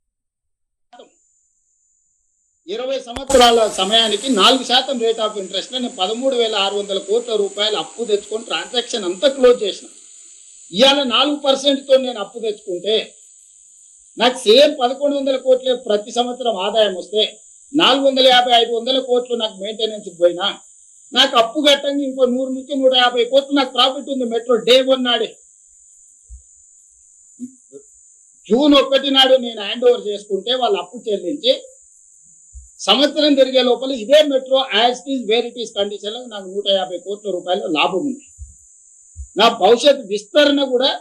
20 సంవత్సరాల సమయానికి 4% రేట్ ఆఫ్ ఇంట్రెస్ట్ నేను 13,600 కోట్ల రూపాయలు అప్పు తెచ్చుకొని ట్రాన్సాక్షన్ అంతా క్లోజ్ చేసిన. ఇవాళ 4%తో నేను అప్పు తెచ్చుకుంటే నాకు సేమ్ 1,100 కోట్లే ప్రతి సంవత్సరం ఆదాయం వస్తే 450-500 కోట్లు నాకు మెయింటెనెన్స్ పోయినా నాకు అప్పు కట్టంగా ఇంకో 100 నుంచి 150 కోట్లు నాకు ప్రాఫిట్ ఉంది. మెట్రో డే 1 నాడే జూన్ 1 నాడు నేను హ్యాండ్ ఓవర్ చేసుకుంటే వాళ్ళు అప్పు చెల్లించి సంవత్సరం తిరిగే లోపల ఇదే metro as it is where it is condition లో నాకు 150 కోట్ల రూపాయల లాభం ఉంది. నా భవిష్యత్ విస్తరణ కూడా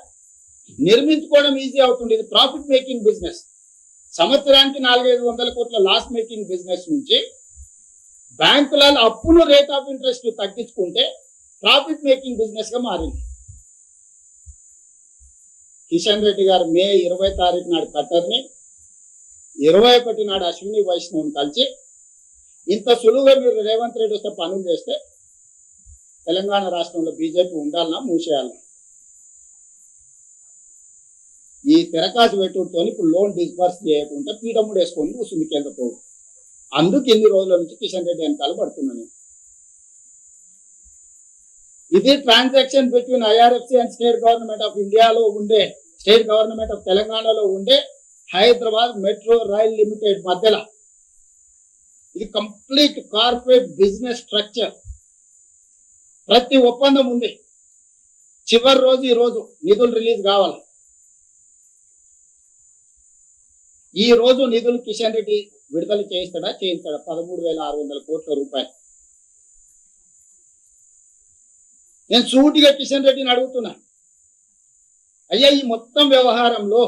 నిర్మించుకోవడం ఈజీ అవుతుంది. ఇది ప్రాఫిట్ మేకింగ్ బిజినెస్. సంవత్సరానికి 400-500 కోట్ల లాస్ మేకింగ్ బిజినెస్ నుంచి బ్యాంకులలో అప్పులు రేట్ ఆఫ్ ఇంట్రెస్ట్ తగ్గించుకుంటే ప్రాఫిట్ మేకింగ్ బిజినెస్ గా మారింది. కిషన్ రెడ్డి గారు మే 20 తారీఖు నాడు కట్టర్ని, 21 నాడు అశ్విని వైష్ణవ్ని కలిసి ఇంత సులువుగా మీరు రేవంత్ రెడ్డి వస్తే పనులు చేస్తే తెలంగాణ రాష్ట్రంలో బీజేపీ ఉండాలన్నా మూసేయాలన్నా ఈ తిరకాసు పెట్టుతో ఇప్పుడు లోన్ డిస్బర్స్ చేయకుండా పీడముడు వేసుకొని కూర్చుంది కేంద్ర ప్రభుత్వం. అందుకు ఇన్ని రోజుల నుంచి కిషన్ రెడ్డి వెనకాల పడుతున్నాను. ఇది transaction between IRFC and state government of ఇండియాలో ఉండే, స్టేట్ గవర్నమెంట్ ఆఫ్ తెలంగాణలో ఉండే హైదరాబాద్ మెట్రో రైల్ లిమిటెడ్ మధ్యలో. ఇది కంప్లీట్ కార్పొరేట్ బిజినెస్ స్ట్రక్చర్. ప్రతి ఒప్పందం ఉంది. చివరి రోజు ఈ రోజు నిధులు రిలీజ్ కావాలి. ఈ రోజు నిధులు కిషన్ రెడ్డి విడుదల చేయిస్తాడా? 13,600 కోట్ల రూపాయలు. నేను సూటిగా కిషన్ రెడ్డిని అడుగుతున్నా, అయ్యా ఈ మొత్తం వ్యవహారంలో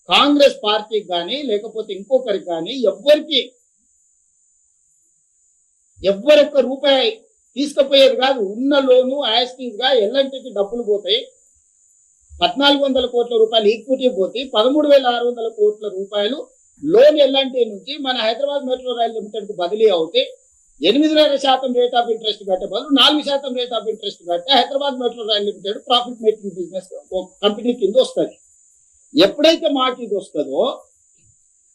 కాంగ్రెస్ పార్టీకి కానీ లేకపోతే ఇంకొకరికి కానీ ఎవ్వరొక్క రూపాయి తీసుకుపోయేది కాదు. ఉన్న లోను యాస్టీస్ గా ఎల్ఎన్టీకి డబ్బులు పోతాయి. 1,400 కోట్ల రూపాయలు ఈక్విటీ పోతే 13,600 కోట్ల రూపాయలు లోన్ ఎల్ఎన్టీ నుంచి మన హైదరాబాద్ మెట్రో రైల్ లిమిటెడ్ కు బదిలీ అవుతే 8.5% రేట్ ఆఫ్ ఇంట్రెస్ట్ కట్టే బదులు 4% రేట్ ఆఫ్ ఇంట్రెస్ట్ కట్టే Hyderabad metro rail limited profit making business company కింద వస్తుంది. ఎప్పుడైతే మాకు ఇది వస్తుందో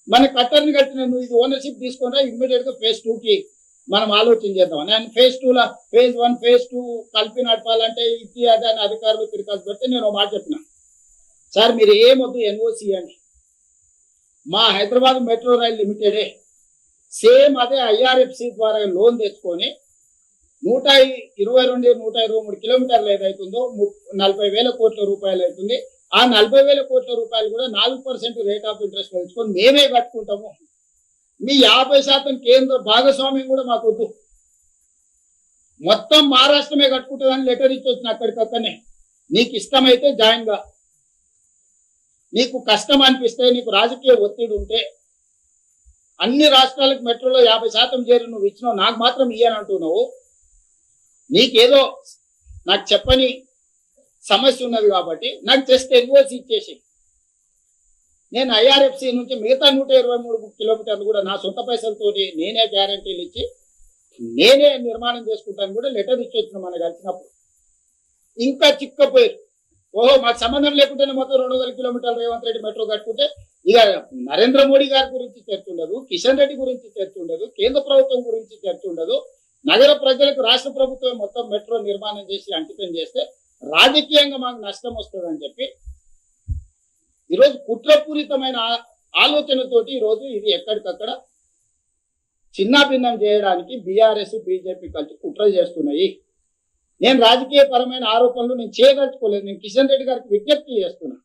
మన కట్టర్ని కట్టిన నువ్వు ఇది ఓనర్షిప్ తీసుకున్నా ఇమ్మీడియట్ గా phase 2 కి మనం ఆలోచన చేద్దాం. నేను phase 2 phase 1 phase 2 కలిపి నడపాలంటే ఇది అదే అని అధికారులు తిరగాల్సి పెడితే నేను మాట చెప్పిన, సార్ మీరు ఏమొద్దు ఎన్ఓసి అని, మా హైదరాబాద్ మెట్రో రైల్ లిమిటెడే సేమ్ అదే ఐఆర్ఎఫ్సి ద్వారా లోన్ తెచ్చుకొని 122-123 కిలోమీటర్లు ఏదైతుందో 40,000 కోట్ల రూపాయలు అవుతుంది. ఆ 40,000 కోట్ల రూపాయలు కూడా 4% రేట్ ఆఫ్ ఇంట్రెస్ట్ తెచ్చుకొని మేమే కట్టుకుంటాము. మీ 50% కేంద్ర భాగస్వామ్యం కూడా మాకు వద్దు, మొత్తం మహారాష్ట్రమే కట్టుకుంటుందని లెటర్ ఇచ్చి వచ్చిన అక్కడికక్కడనే. నీకు ఇష్టమైతే జాయిన్ గా, నీకు కష్టం అనిపిస్తే, నీకు రాజకీయ ఒత్తిడి ఉంటే అన్ని రాష్ట్రాలకు మెట్రోలో 50% చేరి నువ్వు ఇచ్చినావు, నాకు మాత్రం ఇయ్యనంటున్నావు. నీకేదో నాకు చెప్పని సమస్య ఉన్నది కాబట్టి నాకు జస్ట్ ఎన్ఓసి ఇచ్చేసి నేను ఐఆర్ఎఫ్సి నుంచి మిగతా 123 కిలోమీటర్లు కూడా నా సొంత పైసలతో నేనే గ్యారంటీలు ఇచ్చి నేనే నిర్మాణం చేసుకుంటాను కూడా లెటర్ ఇచ్చి వచ్చిన మన కలిసినప్పుడు. ఇంకా చిక్కపోయారు, ఓహో మాకు సంబంధం లేకుండానే మొత్తం 200 కిలోమీటర్లు రేవంత్ రెడ్డి మెట్రో కట్టుకుంటే ఇక నరేంద్ర మోడీ గారి గురించి చర్చ ఉండదు, కిషన్ రెడ్డి గురించి చర్చ ఉండదు, కేంద్ర ప్రభుత్వం గురించి చర్చ ఉండదు. నగర ప్రజలకు రాష్ట్ర ప్రభుత్వం మొత్తం మెట్రో నిర్మాణం చేసి అంకితం చేస్తే రాజకీయంగా మాకు నష్టం వస్తుందని చెప్పి ఈరోజు కుట్రపూరితమైన ఆలోచనతోటి ఈరోజు ఇది ఎక్కడికక్కడ చిన్నాభిన్నం చేయడానికి బీఆర్ఎస్ బీజేపీ కలిసి కుట్ర చేస్తున్నాయి. నేను రాజకీయ పరమైన ఆరోపణలు నేను చేయదలుచుకోలేదు. నేను కిషన్ రెడ్డి గారికి విజ్ఞప్తి చేస్తున్నా,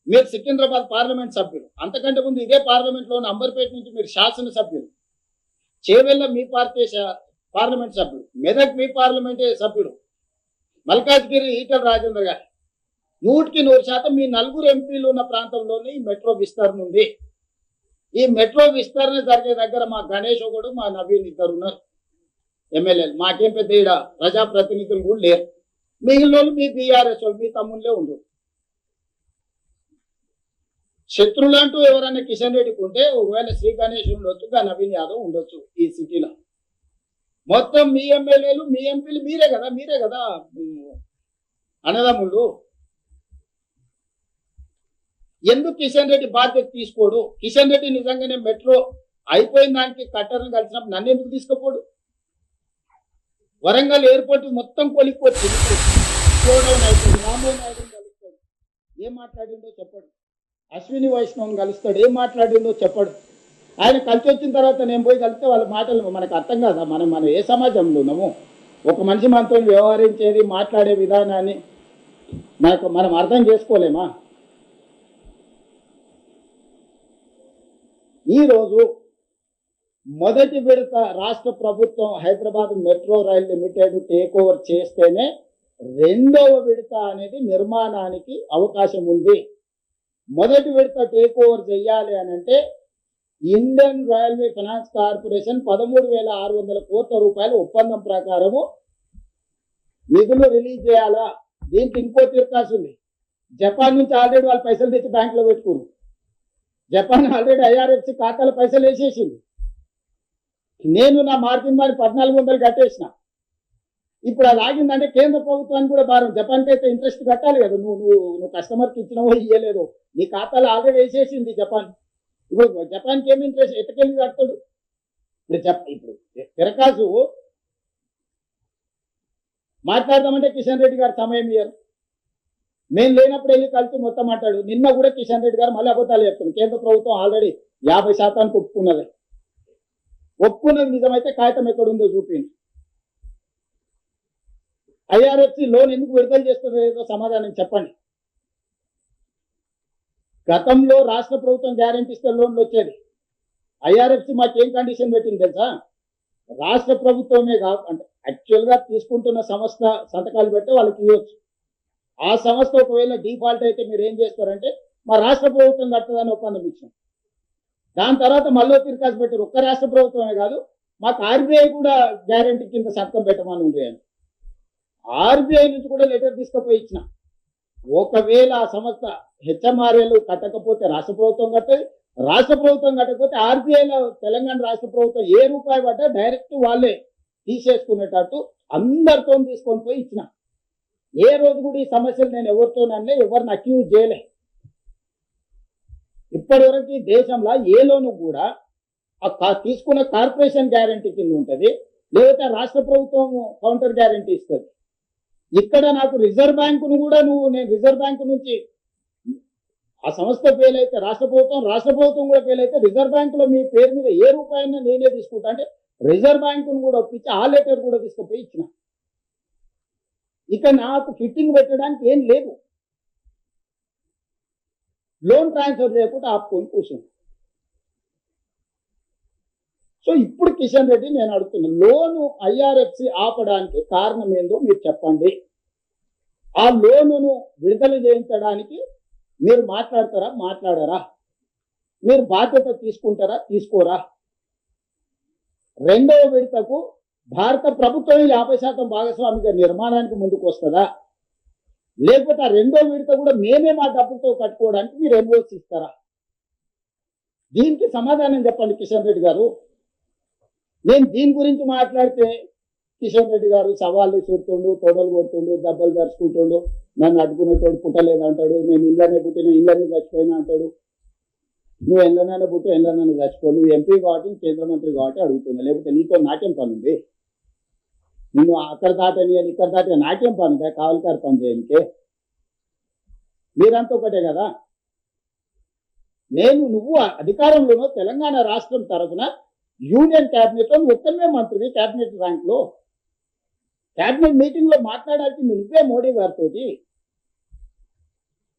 మీరు సికింద్రాబాద్ పార్లమెంట్ సభ్యులు, అంతకంటే ముందు ఇదే పార్లమెంట్ లో అంబర్పేట నుంచి మీరు శాసనసభ్యులు, చేవెళ్ళ మీ పార్టీ పార్లమెంట్ సభ్యుడు, మెదక్ మీ పార్లమెంట్ సభ్యుడు, మల్కాజ్గిరి ఈటల రాజేందర్ గారు 100% మీ 4 ఎంపీలు ఉన్న ప్రాంతంలోనే ఈ మెట్రో విస్తరణ ఉంది. ఈ మెట్రో విస్తరణ జరిగే దగ్గర మా గణేష్ ఒకడు, మా నవీన్ ఇద్దరు ఉన్నారు ఎమ్మెల్యేలు. మాకేం పెద్ద ఈడ ప్రజాప్రతినిధులు కూడా లేరు. మిగిలిన వాళ్ళు మీ బీఆర్ఎస్ వాళ్ళు, మీ తమ్ముళ్ళే ఉండరు. శత్రువులు అంటూ ఎవరైనా కిషన్ రెడ్డికి ఉంటే ఒకవేళ శ్రీ గణేష్ ఉండొచ్చు, నవీన్ యాదవ్ ఉండొచ్చు ఈ సిటీలో. మొత్తం మీ ఎమ్మెల్యేలు మీ ఎంపీలు మీరే కదా అన్నదమ్ముళ్ళు. ఎందుకు కిషన్ రెడ్డి బాధ్యత తీసుకోడు? కిషన్ రెడ్డి నిజంగానే మెట్రో అయిపోయిన దానికి కట్టర్ని కలిసినప్పుడు నన్ను ఎందుకు తీసుకుపోడు? వరంగల్ ఎయిర్పోర్ట్ మొత్తం కొలిక్కొచ్చింది, స్లోడౌన్ అయిపోయింది. రామ్మోహన్ నాయుడుని కలుస్తాడు, ఏం మాట్లాడిండో చెప్పడు. అశ్విని వైష్ణవ్ని కలుస్తాడు, ఏం మాట్లాడిండో చెప్పడు. ఆయన కలిసి వచ్చిన తర్వాత నేను పోయి కలిస్తే వాళ్ళ మాటలు మనకు అర్థం కాదా? మనం ఏ సమాజంలో ఉన్నాము? ఒక మనిషి మనతో వ్యవహరించేది, మాట్లాడే విధానాన్ని మనం అర్థం చేసుకోలేమా? ఈరోజు మొదటి విడత రాష్ట్ర ప్రభుత్వం Hyderabad metro rail limited take over చేస్తేనే రెండవ విడత అనేది నిర్మాణానికి అవకాశం ఉంది. మొదటి విడత టేక్ ఓవర్ చేయాలి అని అంటే ఇండియన్ రైల్వే ఫైనాన్స్ కార్పొరేషన్ 13,600 కోట్ల రూపాయల ఒప్పందం ప్రకారము నిధులు రిలీజ్ చేయాలా. దీనికి ఇంకో తిరకాసు ఉంది. జపాన్ నుంచి ఆల్రెడీ వాళ్ళు పైసలు తెచ్చి బ్యాంకులో పెట్టుకున్నారు. జపాన్ ఆల్రెడీ ఐఆర్ఎఫ్సి ఖాతాలో పైసలు వేసేసింది. నేను నా మార్జిన్ మరి 1,400 కట్టేసిన. ఇప్పుడు అది ఆగిందంటే కేంద్ర ప్రభుత్వానికి కూడా భారం. జపాన్కి అయితే ఇంట్రెస్ట్ కట్టాలి కదా. నువ్వు కస్టమర్కి ఇచ్చినవో ఇయ్యలేదో నీ ఖాతాలో ఆల్రెడీ వేసేసింది జపాన్. ఇప్పుడు జపాన్కి ఏమి ఇంట్రెస్ట్ ఎట్టకెళ్ళి కడతాడు? ఇప్పుడు తిరకాసు మాట్లాడదామంటే కిషన్ రెడ్డి గారు సమయం ఇయ్యారు. మేము లేనప్పుడు వెళ్ళి కలిసి మొత్తం మాట్లాడు. నిన్న కూడా కిషన్ రెడ్డి గారు మళ్ళీ అబద్ధాలు చెప్తున్నారు. కేంద్ర ప్రభుత్వం ఆల్రెడీ 50% ఒప్పుకున్నది. ఒప్పుకున్నది నిజమైతే కాగితం ఎక్కడుందో చూపింది. ఐఆర్ఎఫ్సి లోన్ ఎందుకు విడుదల చేస్తుందో ఏదో సమాధానం చెప్పండి. గతంలో రాష్ట్ర ప్రభుత్వం గ్యారెంటీ ఇస్తే లోన్లు వచ్చేది. ఐఆర్ఎఫ్సి మాకేం కండిషన్ పెట్టింది తెలుసా? రాష్ట్ర ప్రభుత్వమే అంటే యాక్చువల్గా తీసుకుంటున్న సంస్థ సంతకాలు పెడితే వాళ్ళకి ఇవ్వచ్చు. ఆ సంస్థ ఒకవేళ డిఫాల్ట్ అయితే మీరు ఏం చేస్తారంటే మా రాష్ట్ర ప్రభుత్వం కట్టదని ఒప్పందం ఇచ్చాం. దాని తర్వాత మళ్ళీ తిరకాసు పెట్టారు. ఒక్క రాష్ట్ర ప్రభుత్వమే కాదు, మాకు ఆర్బీఐ కూడా గ్యారెంటీ కింద సంతకం పెట్టమని ఉండేది. ఆర్బీఐ నుంచి కూడా లెటర్ తీసుకుపోయి ఇచ్చిన. ఒకవేళ ఆ సంస్థ హెచ్ఎంఆర్ఏలు కట్టకపోతే రాష్ట్ర ప్రభుత్వం కట్టదు, రాష్ట్ర ప్రభుత్వం కట్టకపోతే ఆర్బీఐలో తెలంగాణ రాష్ట్ర ప్రభుత్వం ఏ రూపాయి పడ్డా డైరెక్ట్ వాళ్ళే తీసేసుకునేటట్టు అందరితో తీసుకొని పోయి ఇచ్చిన. ఏ రోజు కూడా ఈ సమస్యలు నేను ఎవరితోనన్నా ఎవరిని అక్యూజ్ చేయలే. ఇప్పటి వరకు దేశంలో ఏ లోను కూడా తీసుకున్న కార్పొరేషన్ గ్యారంటీ కింద ఉంటుంది, లేకపోతే రాష్ట్ర ప్రభుత్వం కౌంటర్ గ్యారంటీ ఇస్తుంది. ఇక్కడ నాకు రిజర్వ్ బ్యాంకును కూడా నేను రిజర్వ్ బ్యాంకు నుంచి ఆ సంస్థ ఫెయిల్ అయితే రాష్ట్ర ప్రభుత్వం కూడా ఫెయిల్ అయితే రిజర్వ్ బ్యాంకులో మీ పేరు మీద ఏ రూపాయన్నా నేనే తీసుకుంటా అంటే రిజర్వ్ బ్యాంకును కూడా ఒప్పించి ఆ లెటర్ కూడా తీసుకుపోయి ఇచ్చిన. ఇక నాకు ఫిట్టింగ్ పెట్టడానికి ఏం లేదు. లోన్ ట్రాన్స్ఫర్ చేయకుండా ఆపుకొని కూర్చుంది. సో ఇప్పుడు కిషన్ రెడ్డి నేను అడుగుతున్నా, లోను ఐఆర్ఎఫ్సి ఆపడానికి కారణం ఏందో మీరు చెప్పండి. ఆ లోనును విడుదల చేయించడానికి మీరు మాట్లాడతారా, మాట్లాడరా? మీరు బాధ్యత తీసుకుంటారా, తీసుకోరా? రెండవ విడతకు భారత ప్రభుత్వం 50% భాగస్వామిగా నిర్మాణానికి ముందుకు వస్తుందా, లేకపోతే ఆ రెండో విడత కూడా మేమే మా డబ్బులతో కట్టుకోవడానికి మీరు ఎన్ఓసి ఇస్తారా? దీనికి సమాధానం చెప్పండి కిషన్ రెడ్డి గారు. నేను దీని గురించి మాట్లాడితే కిషన్ రెడ్డి గారు సవాళ్ళు చూడుతుండు, తొడలు కొడుతుండు, దెబ్బలు దరుచుకుంటుండు, నన్ను అడ్డుకునేటోడు పుట్టలేదంటాడు, నేను ఇళ్ళనే పుట్టిన ఇళ్ళనే చచ్చిపోయినా అంటాడు. నువ్వు ఎండ్లనైనా పుట్టి ఎండ్లనైనా చచ్చిపో, నువ్వు ఎంపీ కాబట్టి కేంద్ర మంత్రి కాబట్టి అడుగుతున్నా, లేకపోతే నీతో నాకేం పని ఉంది? నిన్ను అక్కడ దాటని అని ఇక్కడ దాటని నాకేం పని ఉందా? కావలికారు పని చేయనికే మీరంతా ఒకటే కదా. నువ్వు అధికారంలోనో తెలంగాణ రాష్ట్రం తరఫున యూనియన్ క్యాబినెట్ లో ఒక్కనే మంత్రివి, క్యాబినెట్ ర్యాంక్ లో క్యాబినెట్ మీటింగ్ లో మాట్లాడాల్సింది నువ్వే మోడీ గారితో.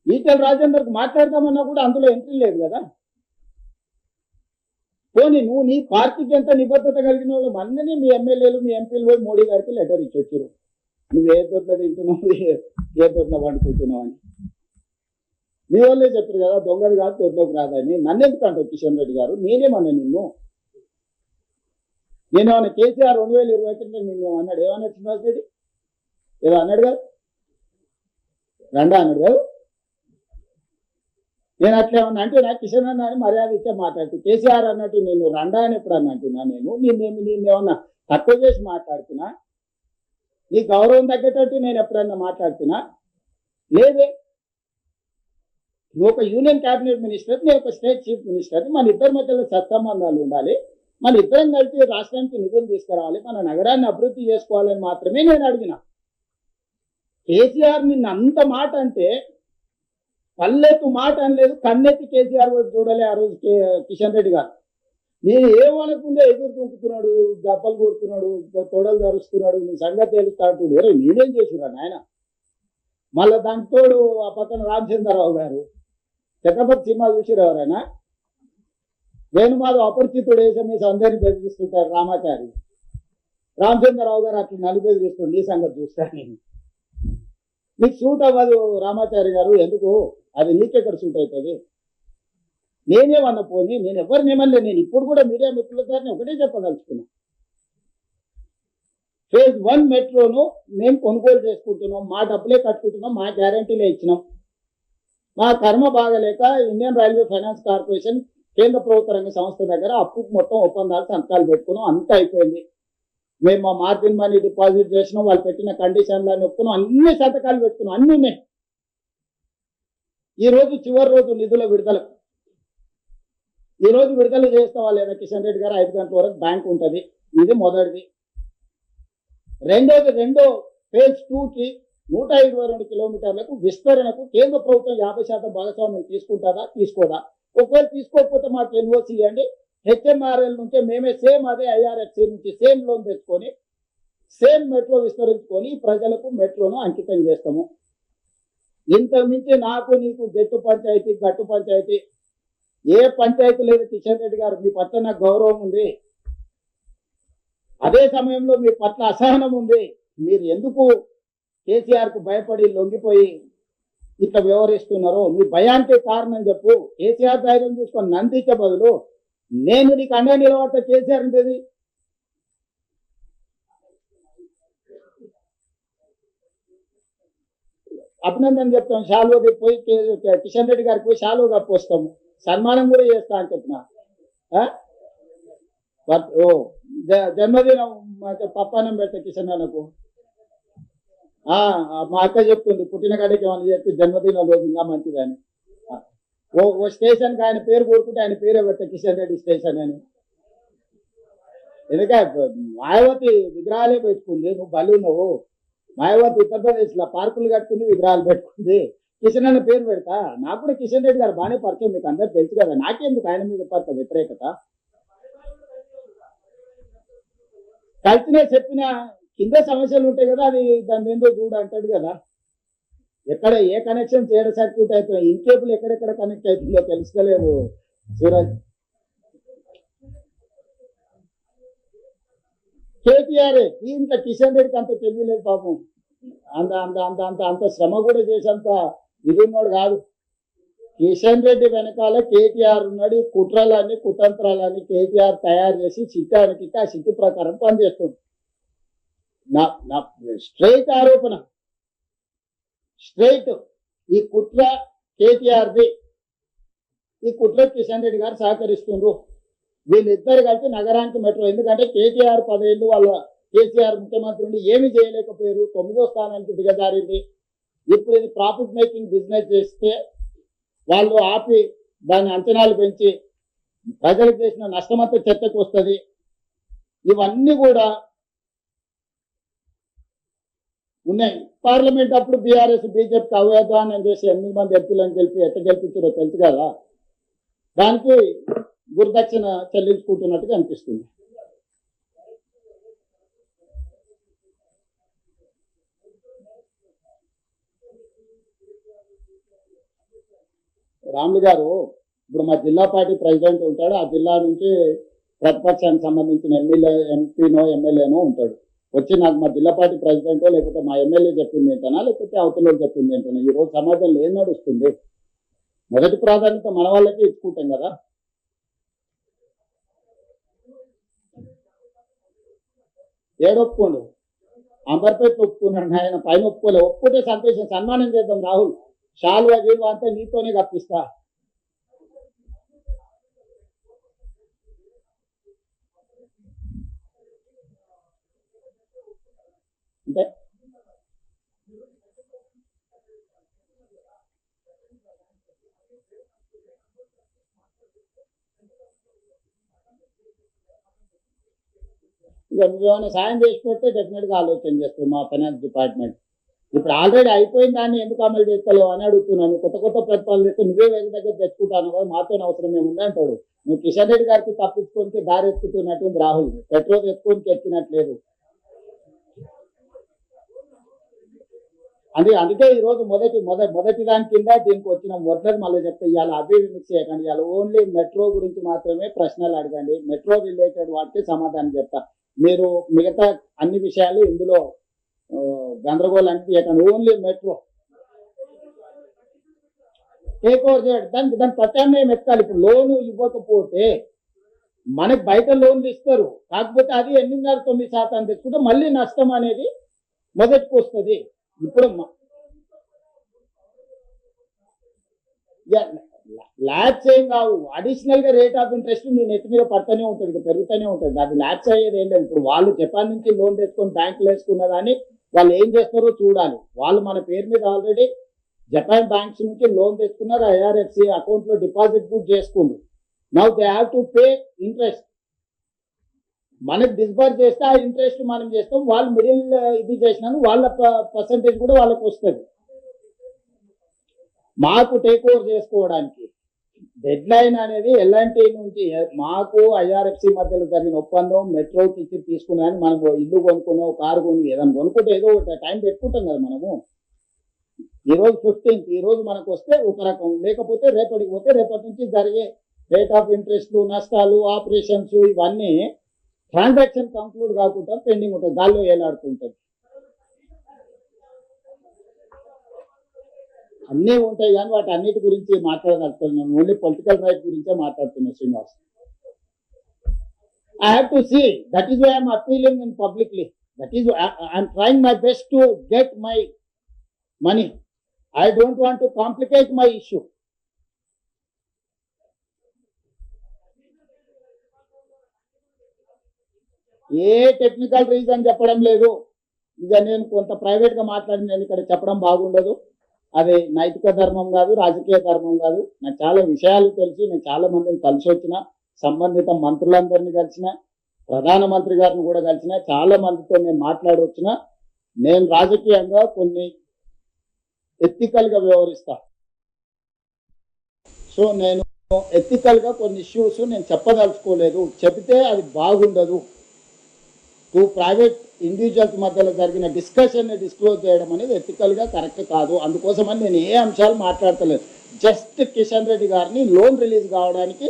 ఈటెల రాజేందర్కి మాట్లాడదామన్నా కూడా అందులో ఎంట్రీ లేదు కదా. పోనీ నువ్వు నీ పార్టీకి ఎంత నిబద్ధత కలిగిన వాళ్ళు అందరినీ మీ ఎమ్మెల్యేలు మీ ఎంపీలు పోయి మోడీ గారికి లెటర్ ఇచ్చొచ్చారు. నువ్వు ఏ దొడ్లో తింటున్నావు, ఏ దొడ్లో వండుకుంటున్నావు అని మీ వాళ్ళే చెప్పారు కదా, దొంగలు కాదు దొడ్లోకి రాదని. నన్ను ఎందుకంటావు కిషన్ రెడ్డి గారు? నేనేమన్నా నేనేమన్నా కేసీఆర్ 2021 నిన్ను అన్నాడు? ఏమన్నాడు శ్రీనివాస్ రెడ్డి? ఏదో అన్నాడు కదా, రండా అన్నాడు కదా. నేను అట్లా ఏమన్నా అంటే నాకు కిషన్ అన్న అని మర్యాద ఇచ్చే మాట్లాడుతూ కేసీఆర్ అన్నట్టు నేను రండా అని ఎప్పుడు అని అంటున్నా నేనేమన్నా తక్కువ చేసి మాట్లాడుతున్నా నీ గౌరవం తగ్గేటట్టు నేను ఎప్పుడన్నా మాట్లాడుతున్నా లేదే నువ్వు ఒక యూనియన్ క్యాబినెట్ మినిస్టర్ నేను ఒక స్టేట్ చీఫ్ మినిస్టర్ మన ఇద్దరి మధ్యలో సత్సంబంధాలు ఉండాలి మన ఇద్దరం కలిసి రాష్ట్రానికి నిధులు తీసుకురావాలి మన నగరాన్ని అభివృద్ధి చేసుకోవాలని మాత్రమే నేను అడిగిన కేసీఆర్ నిన్న అంత మాట అంటే పల్లెత్తు మాట అనలేదు కన్నెత్తి కేసీఆర్ చూడాలి ఆ రోజు కిషన్ రెడ్డి గారు నేను ఏమనుకుంటే ఎదురు తుంకుతున్నాడు దెబ్బలు కొడుతున్నాడు తొడలు ధరుస్తున్నాడు నీ సంగతి తెలుస్తా అంటుడు నేనేం చేసినా నాయన మళ్ళా దానికి తోడు ఆ పక్కన రామచంద్రరావు గారు ఛత్రపతి సినిమా చూసిరు ఎవరైనా వేణుమాధవ్ అపరిచితుడు వేసమేసి అందరినీ బెదిరిస్తుంటారు రామాచారి రామచంద్రరావు గారు అట్లా నలిబెదిరిస్తుంది ఈ సంగతి చూస్తాను నేను మీకు సూట్ అవ్వదు రామాచారి గారు ఎందుకు అది నీకెక్కడ సూట్ అవుతుంది నేనేమన్నా పోనీ నేను ఎవరినేమన్నా నేను ఇప్పుడు కూడా మీడియా మిత్రుల గారిని ఒకటే చెప్పదలుచుకున్నా ఫేజ్ 1 మెట్రోను మేము కొనుగోలు చేసుకుంటున్నాం మా డబ్బులే కట్టుకుంటున్నాం మా గ్యారంటీలే ఇచ్చినాం మా కర్మ బాగలేక ఇండియన్ రైల్వే ఫైనాన్స్ కార్పొరేషన్ కేంద్ర ప్రభుత్వ రంగ సంస్థ దగ్గర అప్పు మొత్తం ఒప్పందాలు సంతకాలు పెట్టుకున్నాం అంతా అయిపోయింది మేము మా మార్జిన్ మనీ డిపాజిట్ చేసినాం వాళ్ళు పెట్టిన కండిషన్లని ఒప్పుకున్నాం అన్ని సంతకాలు పెట్టుకున్నాం అన్ని ఉన్నాయి ఈ రోజు చివరి రోజు నిధుల విడుదల ఈ రోజు విడుదల చేస్తావా లేదా కిషన్ రెడ్డి గారు 5 గంటల వరకు బ్యాంక్ ఉంటుంది ఇది మొదటిది రెండో ఫేజ్ 2కి 122 కిలోమీటర్లకు విస్తరణకు కేంద్ర ప్రభుత్వం 50% భాగస్వామ్యం తీసుకుంటుందా తీసుకోదా ఒకవేళ తీసుకోకపోతే మాకు ఎన్ఓసి ఇవ్వండి హెచ్ఎంఆర్ఎల్ నుంచి మేమే సేమ్ అదే ఐఆర్ఎఫ్సి నుంచి సేమ్ లోన్ తెచ్చుకొని సేమ్ మెట్రో విస్తరించుకొని ప్రజలకు మెట్రోను అంకితం చేస్తాము ఇంతకు మించి నాకు నీకు గట్టు పంచాయతీ ఏ పంచాయతీ లేదు కిషన్ రెడ్డి గారు మీ పట్ల నాకు గౌరవం ఉంది అదే సమయంలో మీ పట్ల అసహనం ఉంది మీరు ఎందుకు కేసీఆర్కు భయపడి లొంగిపోయి ఇట్లా వ్యవహరిస్తున్నారో మీ భయానికి కారణం చెప్పు కేసీఆర్ ధైర్యం చూసుకొని నందించే బదులు నేను నీకు అండగా నిలబడతా కేసీఆర్ ఉంటుంది అభినందన చెప్తాం షాలువా పోయి కిషన్ రెడ్డి గారికి పోయి షాలువా కప్పొస్తాము సన్మానం కూడా చేస్తా అని చెప్పిన జన్మదినం పప్పానం పెడతా కిషన్ అన్నకు మా అక్క చెప్తుంది పుట్టిన కాడికి ఏమన్నా చెప్తే జన్మదినం రోజు ఇంకా మంచిదని ఓ స్టేషన్కి ఆయన పేరు కోరుకుంటే ఆయన పేరే పెడతా కిషన్ రెడ్డి స్టేషన్ అని ఎందుకంటే మాయావతి విగ్రహాలే పెట్టుకుంది నువ్వు బలు నువ్వు మాయావతి ఉత్తరప్రదేశ్లో పార్కులు కట్టుకుంది విగ్రహాలు పెట్టుకుంది కిషన్ అన్న పేరు పెడతా నాకు కూడా కిషన్ రెడ్డి గారు బాగానే పరిచయం మీకు అందరు తెలుసు కదా నాకెందుకు ఆయన మీద పడతా వ్యతిరేకత కలిసినే చెప్పిన కింద సమస్యలు ఉంటాయి కదా అది దాన్ని ఏందో చూడు అంటాడు కదా ఎక్కడ ఏ కనెక్షన్ చేయడం సర్క్యూట్ అవుతుంది ఇంకేబుల్ ఎక్కడెక్కడ కనెక్ట్ అవుతుందో తెలుసుకోలేదు సూరజ్ కేటీఆర్ ఇంత కిషన్ రెడ్డికి అంత తెలియలేదు పాపం అంత అంత అంత అంత అంత శ్రమ కూడా చేసేంత ఇది ఉన్నాడు కాదు కిషన్ రెడ్డి వెనకాల కేటీఆర్ ఉన్నాడు కుట్రలన్నీ కుతంత్రాలన్నీ కేటీఆర్ తయారు చేసి చిట్టానికి ఆ చిట్టి ప్రకారం పనిచేస్తుంది నా స్ట్రైట్ ఆరోపణ స్ట్రైట్ ఈ కుట్ర కేటీఆర్ది ఈ కుట్ర కిషన్ రెడ్డి గారు సహకరిస్తుండ్రు వీళ్ళిద్దరు కలిసి నగరానికి మెట్రో ఎందుకంటే కేటీఆర్ 10 ఏళ్ళు వాళ్ళ కేసీఆర్ ముఖ్యమంత్రి ఉండి ఏమి చేయలేకపోయారు 9వ స్థానానికి దిగజారింది ఇప్పుడు ఇది ప్రాఫిట్ మేకింగ్ బిజినెస్ చేస్తే వాళ్ళు ఆపి దాని అంచనాలు పెంచి ప్రజలకు చేసిన నష్టమంతా చర్చకు వస్తుంది ఇవన్నీ కూడా ఉన్నాయి పార్లమెంట్ అప్పుడు బీఆర్ఎస్ బీజేపీకి అవ్వేదానం చేసి 8 మంది ఎంపీలను గెలిపి ఎట్ట గెలిపించారో తెలుసు కదా దానికి గురుదక్షిణ చెల్లించుకుంటున్నట్టుగా అనిపిస్తుంది రాములు గారు ఇప్పుడు మా జిల్లా పార్టీ ప్రెసిడెంట్ ఉంటాడు ఆ జిల్లా నుంచి ప్రతిపక్షానికి సంబంధించిన ఎంపీనో ఎమ్మెల్యేనో ఉంటాడు వచ్చి నాకు మా జిల్లా పార్టీ ప్రెసిడెంటో లేకపోతే మా ఎమ్మెల్యే చెప్పింది ఏంటనా లేకపోతే అవతల చెప్పింది ఏంటనా ఈ రోజు సమాజంలో ఏం నడుస్తుంది మొదటి ప్రాధాన్యత మన వాళ్ళకే ఇచ్చుకుంటాం కదా ఏడొప్పుకోండు అంబర్పేట ఒప్పుకున్నాడు ఆయన పైన ఒప్పుకోలే ఒప్పుకుంటే సంతోషం సన్మానం చేద్దాం రాహుల్ షాల్వా గీల్వా అంతా నీతోనే కప్పిస్తా అంటే ఇక నువ్వేమైనా సాయం చేసి పెడితే డెఫినెట్గా ఆలోచన చేస్తుంది మా ఫైనాన్స్ డిపార్ట్మెంట్. ఇప్పుడు ఆల్రెడీ అయిపోయిన దాన్ని ఎందుకు అమలు చేస్తలేవు అని అడుగుతున్నాను. కొత్త కొత్త ప్రతిపాదనలు చేస్తే నువ్వే వేరే దగ్గర తెచ్చుకుంటాను కదా, మాతో అవసరం ఏముంది అంటాడు. నువ్వు కిషన్ రెడ్డి గారికి తప్పించుకొని దారి ఎత్తుకున్నట్టుంది రాహుల్, పెట్రోల్ ఎత్తుకొని ఎక్కినట్లేదు. అందుకే ఈ రోజు మొదటి దాని కింద దీనికి వచ్చిన మొదటి మళ్ళీ చెప్తే ఇవాళ అవి మిక్స్ చేయకండి. ఇవాళ ఓన్లీ మెట్రో గురించి మాత్రమే ప్రశ్నలు అడగండి, మెట్రో రిలేటెడ్ వాటికి సమాధానం చెప్తా. మీరు మిగతా అన్ని విషయాలు ఇందులో గందరగోళానికి చేయకండి. ఓన్లీ మెట్రో టేక్ ఓవర్ చేయడం, దాని ప్రత్యామ్నాయం ఎత్తాలి. ఇప్పుడు లోను ఇవ్వకపోతే మనకి బయట లోన్లు ఇస్తారు, కాకపోతే అది 8.9% తెచ్చుకుంటే మళ్ళీ నష్టం అనేది మొదటికి వస్తుంది. ఇప్పుడు ల్యాబ్స్ ఏం కావు, అడిషనల్ గా రేట్ ఆఫ్ ఇంట్రెస్ట్ నీ నెత్తి మీద పడుతూనే ఉంటుంది, పెరుగుతూనే ఉంటుంది. అది ల్యాబ్స్ అయ్యేది ఏం లేదు. ఇప్పుడు వాళ్ళు జపాన్ నుంచి లోన్ తెచ్చుకొని బ్యాంకులు వేసుకున్న కానీ వాళ్ళు ఏం చేస్తారో చూడాలి. వాళ్ళు మన పేరు మీద ఆల్రెడీ జపాన్ బ్యాంక్స్ నుంచి లోన్ తెచ్చుకున్నారు, ఐఆర్ఎఫ్సి అకౌంట్ లో డిపాజిట్ బుక్ చేసుకున్నారు. Now they have to pay interest. మనకి డిస్బర్స్ చేస్తే ఆ ఇంట్రెస్ట్ మనం చేస్తాం, వాళ్ళు మిడిల్ ఇది చేసినాను వాళ్ళ పర్సంటేజ్ కూడా వాళ్ళకి వస్తుంది. మాకు టేక్ ఓవర్ చేసుకోవడానికి డెడ్ లైన్ అనేది ఎల్ఎన్టీ నుంచి మాకు ఐఆర్ఎఫ్సి మధ్యలో జరిగిన ఒప్పందం మెట్రోకి ఇచ్చి తీసుకున్నాను. మనం ఇల్లు కొనుక్కున్నాం, కారు కొనుక్కు ఏదైనా కొనుక్కుంటే ఏదో ఒక టైం పెట్టుకుంటాం కదా మనము. ఈరోజు 15th, ఈ రోజు మనకు వస్తే ఒక రకం, లేకపోతే రేపటికి పోతే రేపటి నుంచి జరిగే రేట్ ఆఫ్ ఇంట్రెస్ట్లు, నష్టాలు, ఆపరేషన్స్ ఇవన్నీ ట్రాన్సాక్షన్ కంక్లూడ్ కాకుండా పెండింగ్ ఉంటుంది, గాల్లో ఏలాడుతుంటుంది. అన్నీ ఉంటాయి కానీ వాటి అన్నిటి గురించి మాట్లాడగలుగుతున్నాను. ఓన్లీ పొలిటికల్ రైట్ గురించే మాట్లాడుతున్నాను Srinivas. I have to see. That is why I am appealing in publicly. That is why I am trying my best to get my money. I don't want to complicate my issue. A technical reason చెప్పడం లేదు. ఇక నేను కొంత ప్రైవేట్గా మాట్లాడి నేను ఇక్కడ చెప్పడం బాగుండదు. అది నైతిక ధర్మం కాదు, రాజకీయ ధర్మం కాదు. నాకు చాలా విషయాలు తెలుసు. నేను చాలా మందిని కలిసి వచ్చిన, సంబంధిత మంత్రులందరినీ కలిసిన, ప్రధానమంత్రి గారిని కూడా కలిసిన, చాలా మందితో నేను మాట్లాడి వచ్చిన. నేను రాజకీయంగా కొన్ని ఎథికల్గా వ్యవహరిస్తా. సో నేను ఎథికల్గా కొన్ని ఇష్యూస్ నేను చెప్పదలుచుకోలేదు. చెబితే అది బాగుండదు. ప్రైవేట్ ఇండివిజువల్స్ మధ్యలో జరిగిన డిస్కషన్ డిస్క్లోజ్ చేయడం అనేది ఎథికల్గా కరెక్ట్ కాదు. అందుకోసమని నేను ఏ అంశాలు మాట్లాడతలేదు. జస్ట్ కిషన్ రెడ్డి గారిని లోన్ రిలీజ్ కావడానికి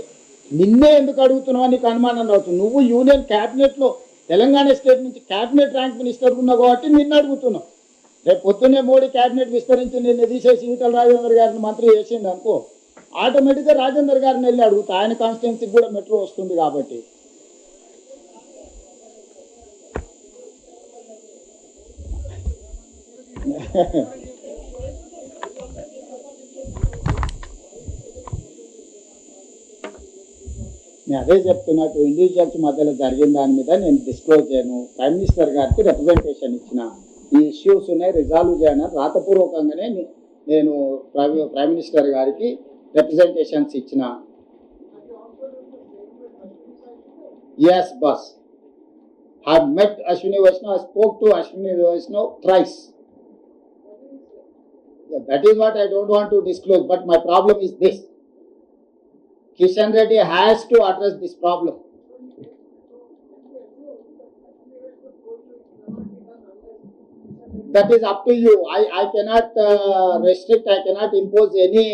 నిన్నే ఎందుకు అడుగుతున్నావు నీకు అనుమానం రావచ్చు. నువ్వు యూనియన్ క్యాబినెట్లో తెలంగాణ స్టేట్ నుంచి క్యాబినెట్ ర్యాంక్ మినిస్టర్ ఉన్నావు కాబట్టి నిన్ను అడుగుతున్నావు. రేపు పొద్దున్నే మోడీ క్యాబినెట్ విస్తరించి నిన్ను తీసేసి ఈటల రాజేందర్ గారిని మంత్రి చేసిండు అనుకో, ఆటోమేటిక్గా రాజేందర్ గారిని వెళ్ళి అడుగుతా. ఆయన కాన్స్టిట్యున్సీకి కూడా మెట్రో వస్తుంది కాబట్టి. నేను అదే చెప్తున్నా, ఇండివిజువల్స్ మధ్యలో జరిగిన దాని మీద నేను డిస్క్లోజ్ చేయను. ప్రైమ్ మినిస్టర్ గారికి రిప్రజెంటేషన్ ఇచ్చిన, ఈ ఇష్యూస్ ఉన్నాయి రిజాల్వ్ చేయను రాతపూర్వకంగానే నేను ప్రైమ్ మినిస్టర్ గారికి రిప్రజెంటేషన్స్ ఇచ్చిన. Yes boss, I met Ashwini Vaishnav, I spoke to Ashwini Vaishnav thrice. That is what I don't want to disclose, but my problem is this. Kishan Reddy has to address this problem. That is up to you. I cannot restrict, I cannot impose any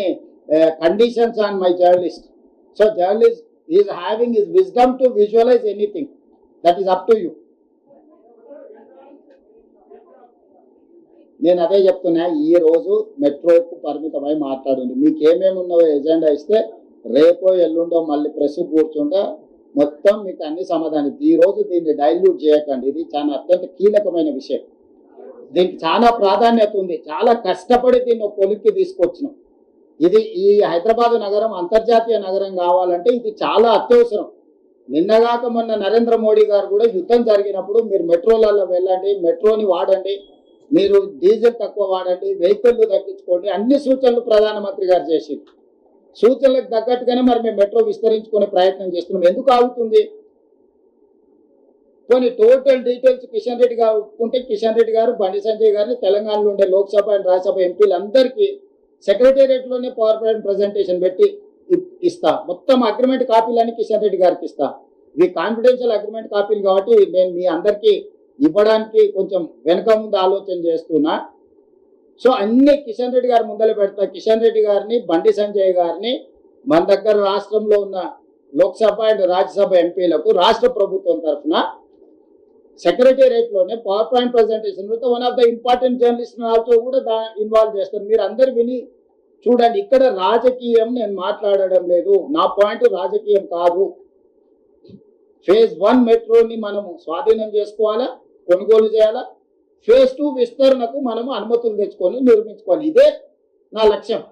conditions on my journalist. So journalist is having his wisdom to visualize anything. That is up to you. నేను అదే చెప్తున్నా, ఈ రోజు మెట్రోకు పరిమితమై మాట్లాడండి. మీకు ఏమేమి ఉన్నాయో ఎజెండా ఇస్తే రేపో ఎల్లుండో మళ్ళీ ప్రెస్ కూర్చుంటే మొత్తం మీకు అన్ని సమాధానం. ఈ రోజు దీన్ని డైల్యూట్ చేయకండి. ఇది చాలా అత్యంత కీలకమైన విషయం. దీనికి చాలా ప్రాధాన్యత ఉంది. చాలా కష్టపడి దీన్ని ఒక కొలిక్కి తీసుకొచ్చినాం. ఇది ఈ హైదరాబాద్ నగరం అంతర్జాతీయ నగరం కావాలంటే ఇది చాలా అత్యవసరం. నిన్నగాక మొన్న నరేంద్ర మోడీ గారు కూడా యుద్ధం జరిగినప్పుడు మీరు మెట్రోలలో వెళ్ళండి, మెట్రోని వాడండి, మీరు డీజిల్ తక్కువ వాడండి, వెహికల్లు తగ్గించుకోండి, అన్ని సూచనలు ప్రధానమంత్రి గారు చేసింది. సూచనలకు తగ్గట్టుగానే మరి మేము మెట్రో విస్తరించుకునే ప్రయత్నం చేస్తున్నాం. ఎందుకు ఆగుతుంది? కొన్ని టోటల్ డీటెయిల్స్ కిషన్ రెడ్డి గారు ఒప్పుకుంటే కిషన్ రెడ్డి గారు బండి సంజయ్ గారిని తెలంగాణలో ఉండే లోక్సభ అండ్ రాజ్యసభ ఎంపీలందరికీ సెక్రటేరియట్లోనే పవర్ పాయింట్ ప్రజెంటేషన్ పెట్టి ఇస్తా. మొత్తం అగ్రిమెంట్ కాపీలన్నీ కిషన్ రెడ్డి గారికి ఇస్తా. ఇవి కాన్ఫిడెన్షియల్ అగ్రిమెంట్ కాపీలు కాబట్టి నేను మీ అందరికీ ఇవ్వడానికి కొంచెం వెనక ముందు ఆలోచన చేస్తున్నా. సో అన్ని కిషన్ రెడ్డి గారి ముందర పెడతా. కిషన్ రెడ్డి గారిని, బండి సంజయ్ గారిని మన దగ్గర రాష్ట్రంలో ఉన్న లోక్సభ అండ్ రాజ్యసభ ఎంపీలకు రాష్ట్ర ప్రభుత్వం తరఫున సెక్రటేరియట్లోనే power point presentation one of the important journalist also కూడా ఇన్వాల్వ్ చేస్తారు. మీరు అందరు విని చూడండి. ఇక్కడ రాజకీయం నేను మాట్లాడడం లేదు. నా పాయింట్ రాజకీయం కాదు. ఫేజ్ 1 మెట్రోని మనము స్వాధీనం చేసుకోవాలా, కొనుగోలు చేయాలా. ఫేజ్ 2 విస్తరణకు మనము అనుమతులు తెచ్చుకొని నిర్మించుకోవాలి. ఇదే నా లక్ష్యం.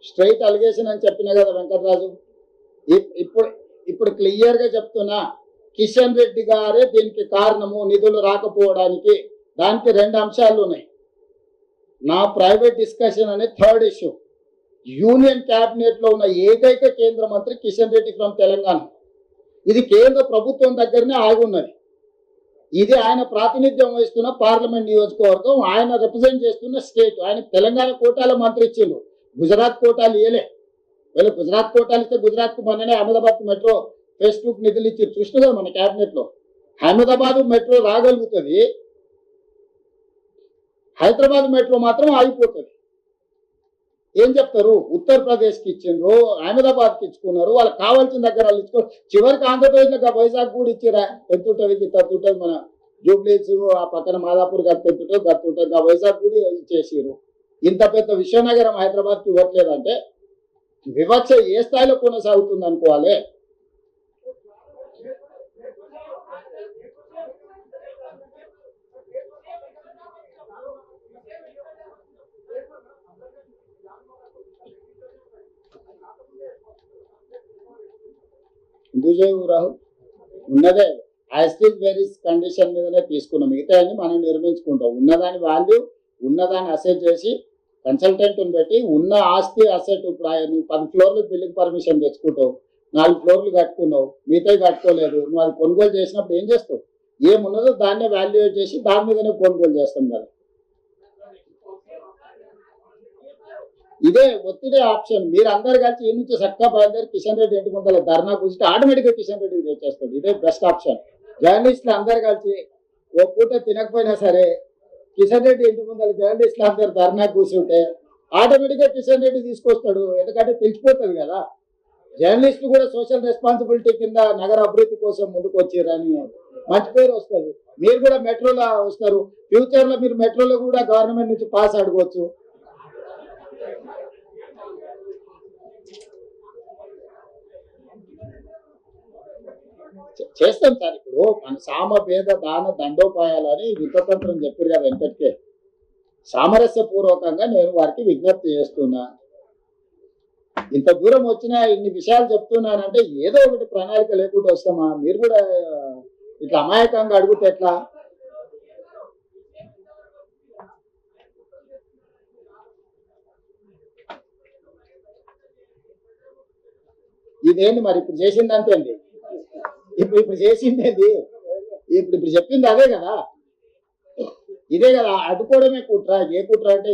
స్ట్రైట్ అలిగేషన్ అని చెప్పిన కదా వెంకటరాజు. ఇప్పుడు క్లియర్గా చెప్తున్నా, కిషన్ రెడ్డి గారే దీనికి కారణము, నిధులు రాకపోవడానికి. దానికి 2 అంశాలు ఉన్నాయి. నా ప్రైవేట్ డిస్కషన్ అనే థర్డ్ ఇష్యూ. యూనియన్ క్యాబినెట్ లో ఉన్న ఏకైక కేంద్ర మంత్రి కిషన్ రెడ్డి ఫ్రమ్ తెలంగాణ. ఇది కేంద్ర ప్రభుత్వం దగ్గరనే ఆగి ఉన్నది. ఇది ఆయన ప్రాతినిధ్యం వహిస్తున్న పార్లమెంట్ నియోజకవర్గం, ఆయన రిప్రజెంట్ చేస్తున్న స్టేట్. ఆయన తెలంగాణ కోటాల మంత్రి ఇచ్చిండు, గుజరాత్ కోటాలు ఇవ్వలే. వీళ్ళు గుజరాత్ కోటాలు ఇస్తే గుజరాత్ కు మొన్ననే అహ్మదాబాద్ మెట్రో ఫేజ్ 2 నిధులు ఇచ్చారు. చూసిన కదా మన క్యాబినెట్ లో. అహ్మదాబాద్ మెట్రో రాగలుగుతుంది, హైదరాబాద్ మెట్రో మాత్రం ఆగిపోతుంది. ఏం చెప్తారు? ఉత్తరప్రదేశ్కి ఇచ్చిండ్రు, అహ్మదాబాద్కి ఇచ్చుకున్నారు, వాళ్ళకి కావాల్సిన దగ్గర వాళ్ళు ఇచ్చుకో. చివరికి ఆంధ్రప్రదేశ్లో వైజాగ్ కూడా ఇచ్చిరా. ఎంత ఉంటుంది తత్తుంటుంది, మన జూబ్లీస్ ఆ పక్కన మాదాపూర్ గత ఉంటుంది, గత ఉంటుంది. ఆ వైజాగ్ కూడా ఇచ్చేసారు. ఇంత పెద్ద విశ్వనగరం హైదరాబాద్కి ఇవ్వట్లేదంటే వివక్ష ఏ స్థాయిలో కొనసాగుతుంది అనుకోవాలి. రాహుల్ ఉన్నదే యాజ్ ఇట్ వేరీస్ కండిషన్ మీదనే తీసుకున్నాం. మిగతా అన్ని మనం నిర్మించుకుంటాం. ఉన్నదాని వాల్యూ, ఉన్నదాన్ని అసెట్ చేసి కన్సల్టెంట్ పెట్టి ఉన్న ఆస్తి అసెట్. ఇప్పుడు నువ్వు 10 ఫ్లోర్లు బిల్డింగ్ పర్మిషన్ తెచ్చుకుంటావు, 4 ఫ్లోర్లు కట్టుకున్నావు, మిగతా కట్టుకోలేదు. నువ్వు అది కొనుగోలు చేసినప్పుడు ఏం చేస్తావు? ఏమున్నదో దాన్నే వాల్యుయేట్ చేసి దాని మీదనే కొనుగోలు చేస్తాం కదా. ఇదే ఒత్తిడే ఆప్షన్. మీరు అందరు కలిసి ఈ నుంచి చక్కగా బయలుదేరి కిషన్ రెడ్డి ఇంటి ముందర ధర్నా కూర్చుంటే ఆటోమేటిక్గా కిషన్ రెడ్డి తెచ్చేస్తాడు. ఇదే బెస్ట్ ఆప్షన్. జర్నలిస్టులు అందరు కలిసి ఓ పూట తినకపోయినా సరే కిషన్ రెడ్డి ఇంటి ముందర జర్నలిస్టులు అందరు ధర్నా కూర్చుంటే ఆటోమేటిక్గా కిషన్ రెడ్డి తీసుకొస్తాడు. ఎందుకంటే తెలిసిపోతుంది కదా, జర్నలిస్టులు కూడా సోషల్ రెస్పాన్సిబిలిటీ కింద నగర అభివృద్ధి కోసం ముందుకు వచ్చారని మంచి పేరు వస్తుంది. మీరు కూడా మెట్రోలో వస్తారు. ఫ్యూచర్లో మీరు మెట్రోలో కూడా గవర్నమెంట్ నుంచి పాస్ అడగవచ్చు. చేస్తాం సార్. ఇప్పుడు మన సామ భేద దాన దండోపాయాలని యుద్ధతంత్రం చెప్పారు కదా వెంకట్కే. సామరస్యపూర్వకంగా నేను వారికి విజ్ఞప్తి చేస్తున్నా. ఇంత దూరం వచ్చినా ఇన్ని విషయాలు చెప్తున్నానంటే ఏదో ఒకటి ప్రణాళిక లేకుండా వస్తామా? మీరు కూడా ఇట్లా అమాయకంగా అడిగితే ఎట్లా? ఇదేంటి మరి ఇప్పుడు చేసింది అంతేంది? ఇప్పుడు చేసింది ఏంది? ఇప్పుడు చెప్పింది అదే కదా, ఇదే కదా. అడ్డుకోవడమే కుట్ర. ఏ కుట్ర అంటే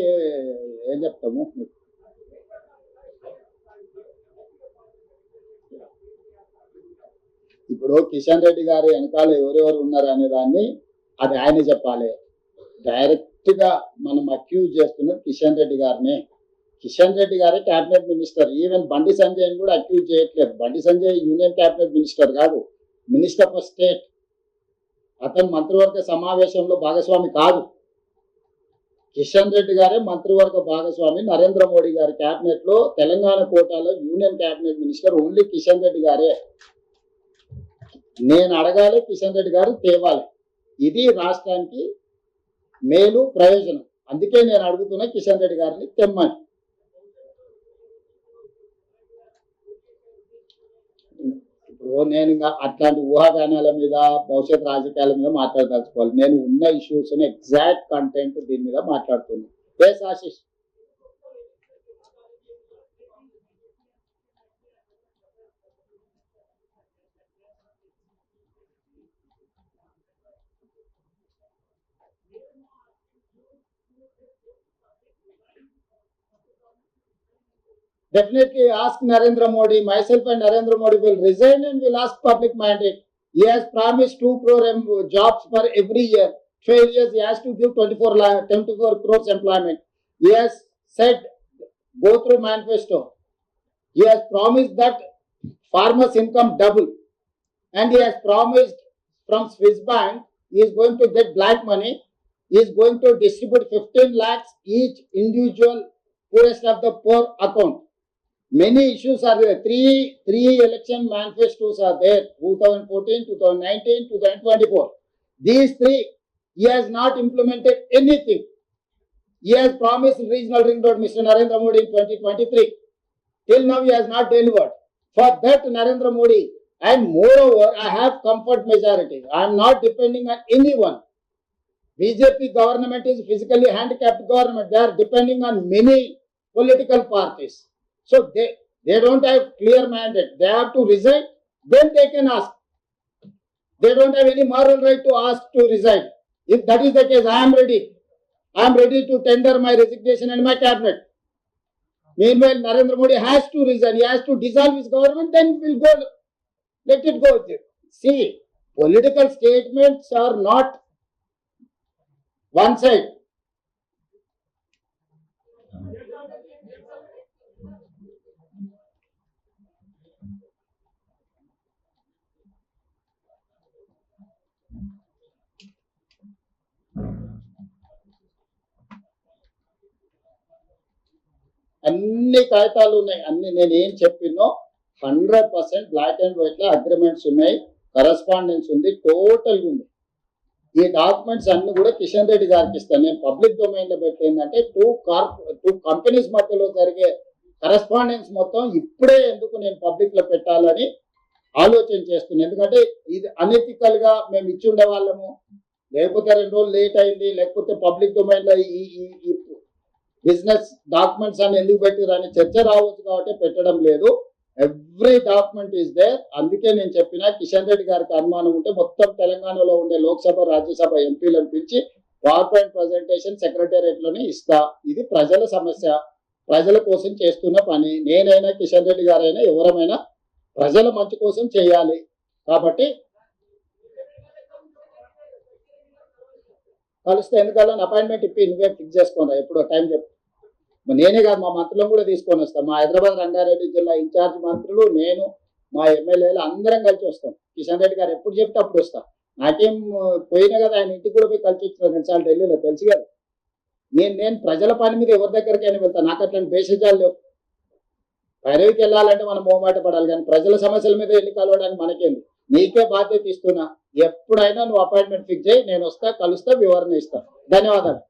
ఏం చెప్తాము? ఇప్పుడు కిషన్ రెడ్డి గారు వెనకాల ఎవరెవరు ఉన్నారు అనే దాన్ని అది ఆయన చెప్పాలి. డైరెక్ట్ గా మనం అక్యూజ్ చేస్తున్నది కిషన్ రెడ్డి గారిని. కిషన్ రెడ్డి గారే cabinet minister. Even Bandi Sanjay కూడా అక్యూజ్ చేయట్లేదు. Bandi Sanjay union cabinet minister కాదు, మినిస్టర్ ఫర్ స్టేట్. అతను మంత్రివర్గ సమావేశంలో భాగస్వామి కాదు. కిషన్ రెడ్డి గారే మంత్రివర్గ భాగస్వామి. నరేంద్ర మోడీ గారి క్యాబినెట్ లో తెలంగాణ కోటాలో union cabinet minister only Kishan Reddy గారే. నేను అడగాలి, కిషన్ రెడ్డి గారు తేవాలి. ఇది రాష్ట్రానికి మేలు, ప్రయోజనం. అందుకే నేను అడుగుతున్నా కిషన్ రెడ్డి గారిని తెమ్మని. ఇప్పుడు నేను ఇంకా అట్లాంటి ఊహాగానాల మీద భవిష్యత్ రాజకీయాల మీద మాట్లాడదలుచుకోవాలి. నేను ఉన్న ఇష్యూస్ ఎగ్జాక్ట్ కంటెంట్ దీని మీద మాట్లాడుతున్నాను. Yes Ashish. Definitely ask Narendra Modi. Myself and Narendra Modi will resign and will ask public mandate. He has promised 2 crore jobs for every year. 12 years he has to give 24 crores employment. He has said, go through manifesto. He has promised that farmers' income double. And he has promised from Swiss Bank, he is going to get black money. He is going to distribute 15 lakhs each individual poorest of the poor account. Many issues are there. Three election manifestos are there. 2014, 2019, 2024. These three, he has not implemented anything. He has promised regional ring road, Mr. Narendra Modi, in 2023. Till now, he has not delivered. For that, Narendra Modi, and moreover, I have comfort majority. I am not depending on anyone. BJP government is physically handicapped government. They are depending on many political parties. So they don't have clear mandate. They have to resign, then they can ask. They don't have any moral right to ask to resign. If that is the case, I am ready. I am ready to tender my resignation and my cabinet. Meanwhile, Narendra Modi has to resign. He has to dissolve his government, then we'll go. Let it go. See, political statements are not one side. అన్ని కాగితాలు ఉన్నాయి. అన్ని నేను ఏం చెప్పినో 100% black and white లో agreements ఉన్నాయి, correspondence ఉంది, total ఉంది. ఈ డాక్యుమెంట్స్ అన్ని కూడా కిషన్ రెడ్డి గారికి ఇస్తాను. నేను పబ్లిక్ డొమైన్ లో పెట్టిందంటే టూ కంపెనీస్ మధ్యలో జరిగే కరస్పాండెన్స్ మొత్తం ఇప్పుడే ఎందుకు నేను పబ్లిక్ లో పెట్టాలని ఆలోచన చేస్తున్నాను. ఎందుకంటే ఇది అనెథికల్ గా మేము ఇచ్చి ఉండే వాళ్ళము, లేకపోతే 2 రోజులు లేట్ అయింది, లేకపోతే పబ్లిక్ డొమైన్ లో ఈ బిజినెస్ డాక్యుమెంట్స్ అని ఎందుకు పెట్టిరని చర్చ రావచ్చు కాబట్టి పెట్టడం లేదు. Every document is there. అందుకే నేను చెప్పిన కిషన్ రెడ్డి గారికి అనుమానం ఉంటే మొత్తం తెలంగాణలో ఉండే లోక్సభ రాజ్యసభ ఎంపీలను పిలిచి పవర్ పాయింట్ ప్రజెంటేషన్ సెక్రటేరియట్ లోనే ఇస్తా. ఇది ప్రజల సమస్య, ప్రజల కోసం చేస్తున్న పని. నేనైనా కిషన్ రెడ్డి గారైనా ఎవరమైనా ప్రజల మంచి కోసం చేయాలి. కాబట్టి కలిస్తే ఎందుకల్లా అపాయింట్మెంట్ ఇప్పి నువ్వే ఫిక్స్ చేసుకోండి, ఎప్పుడో టైం చెప్పు. నేనే కాదు, మా మంత్రులను కూడా తీసుకొని వస్తాం. మా హైదరాబాద్ రంగారెడ్డి జిల్లా ఇన్ఛార్జ్ మంత్రులు, నేను, మా ఎమ్మెల్యేలు అందరం కలిసి వస్తాం. కిషన్ రెడ్డి గారు ఎప్పుడు చెప్తే అప్పుడు వస్తాం. నాకేం పోయినా కదా, ఆయన ఇంటికి కూడా పోయి కలిసి వచ్చిన 2 సార్లు ఢిల్లీలో, తెలుసు కదా. నేను ప్రజల పని మీద ఎవరి దగ్గరికైనా వెళ్తాను. నాకు అట్లాంటి భేషజాలు లేవు. పైరవికి వెళ్ళాలంటే మనం మోమాట పడాలి, కానీ ప్రజల సమస్యల మీద వెళ్ళి కలవడానికి మనకేంది. నీకే బాధ్యత ఇస్తున్నా. ఎప్పుడైనా నువ్వు అపాయింట్మెంట్ ఫిక్స్ చేయి, నేను వస్తా, కలుస్తా, వివరణ ఇస్తా. ధన్యవాదాలు.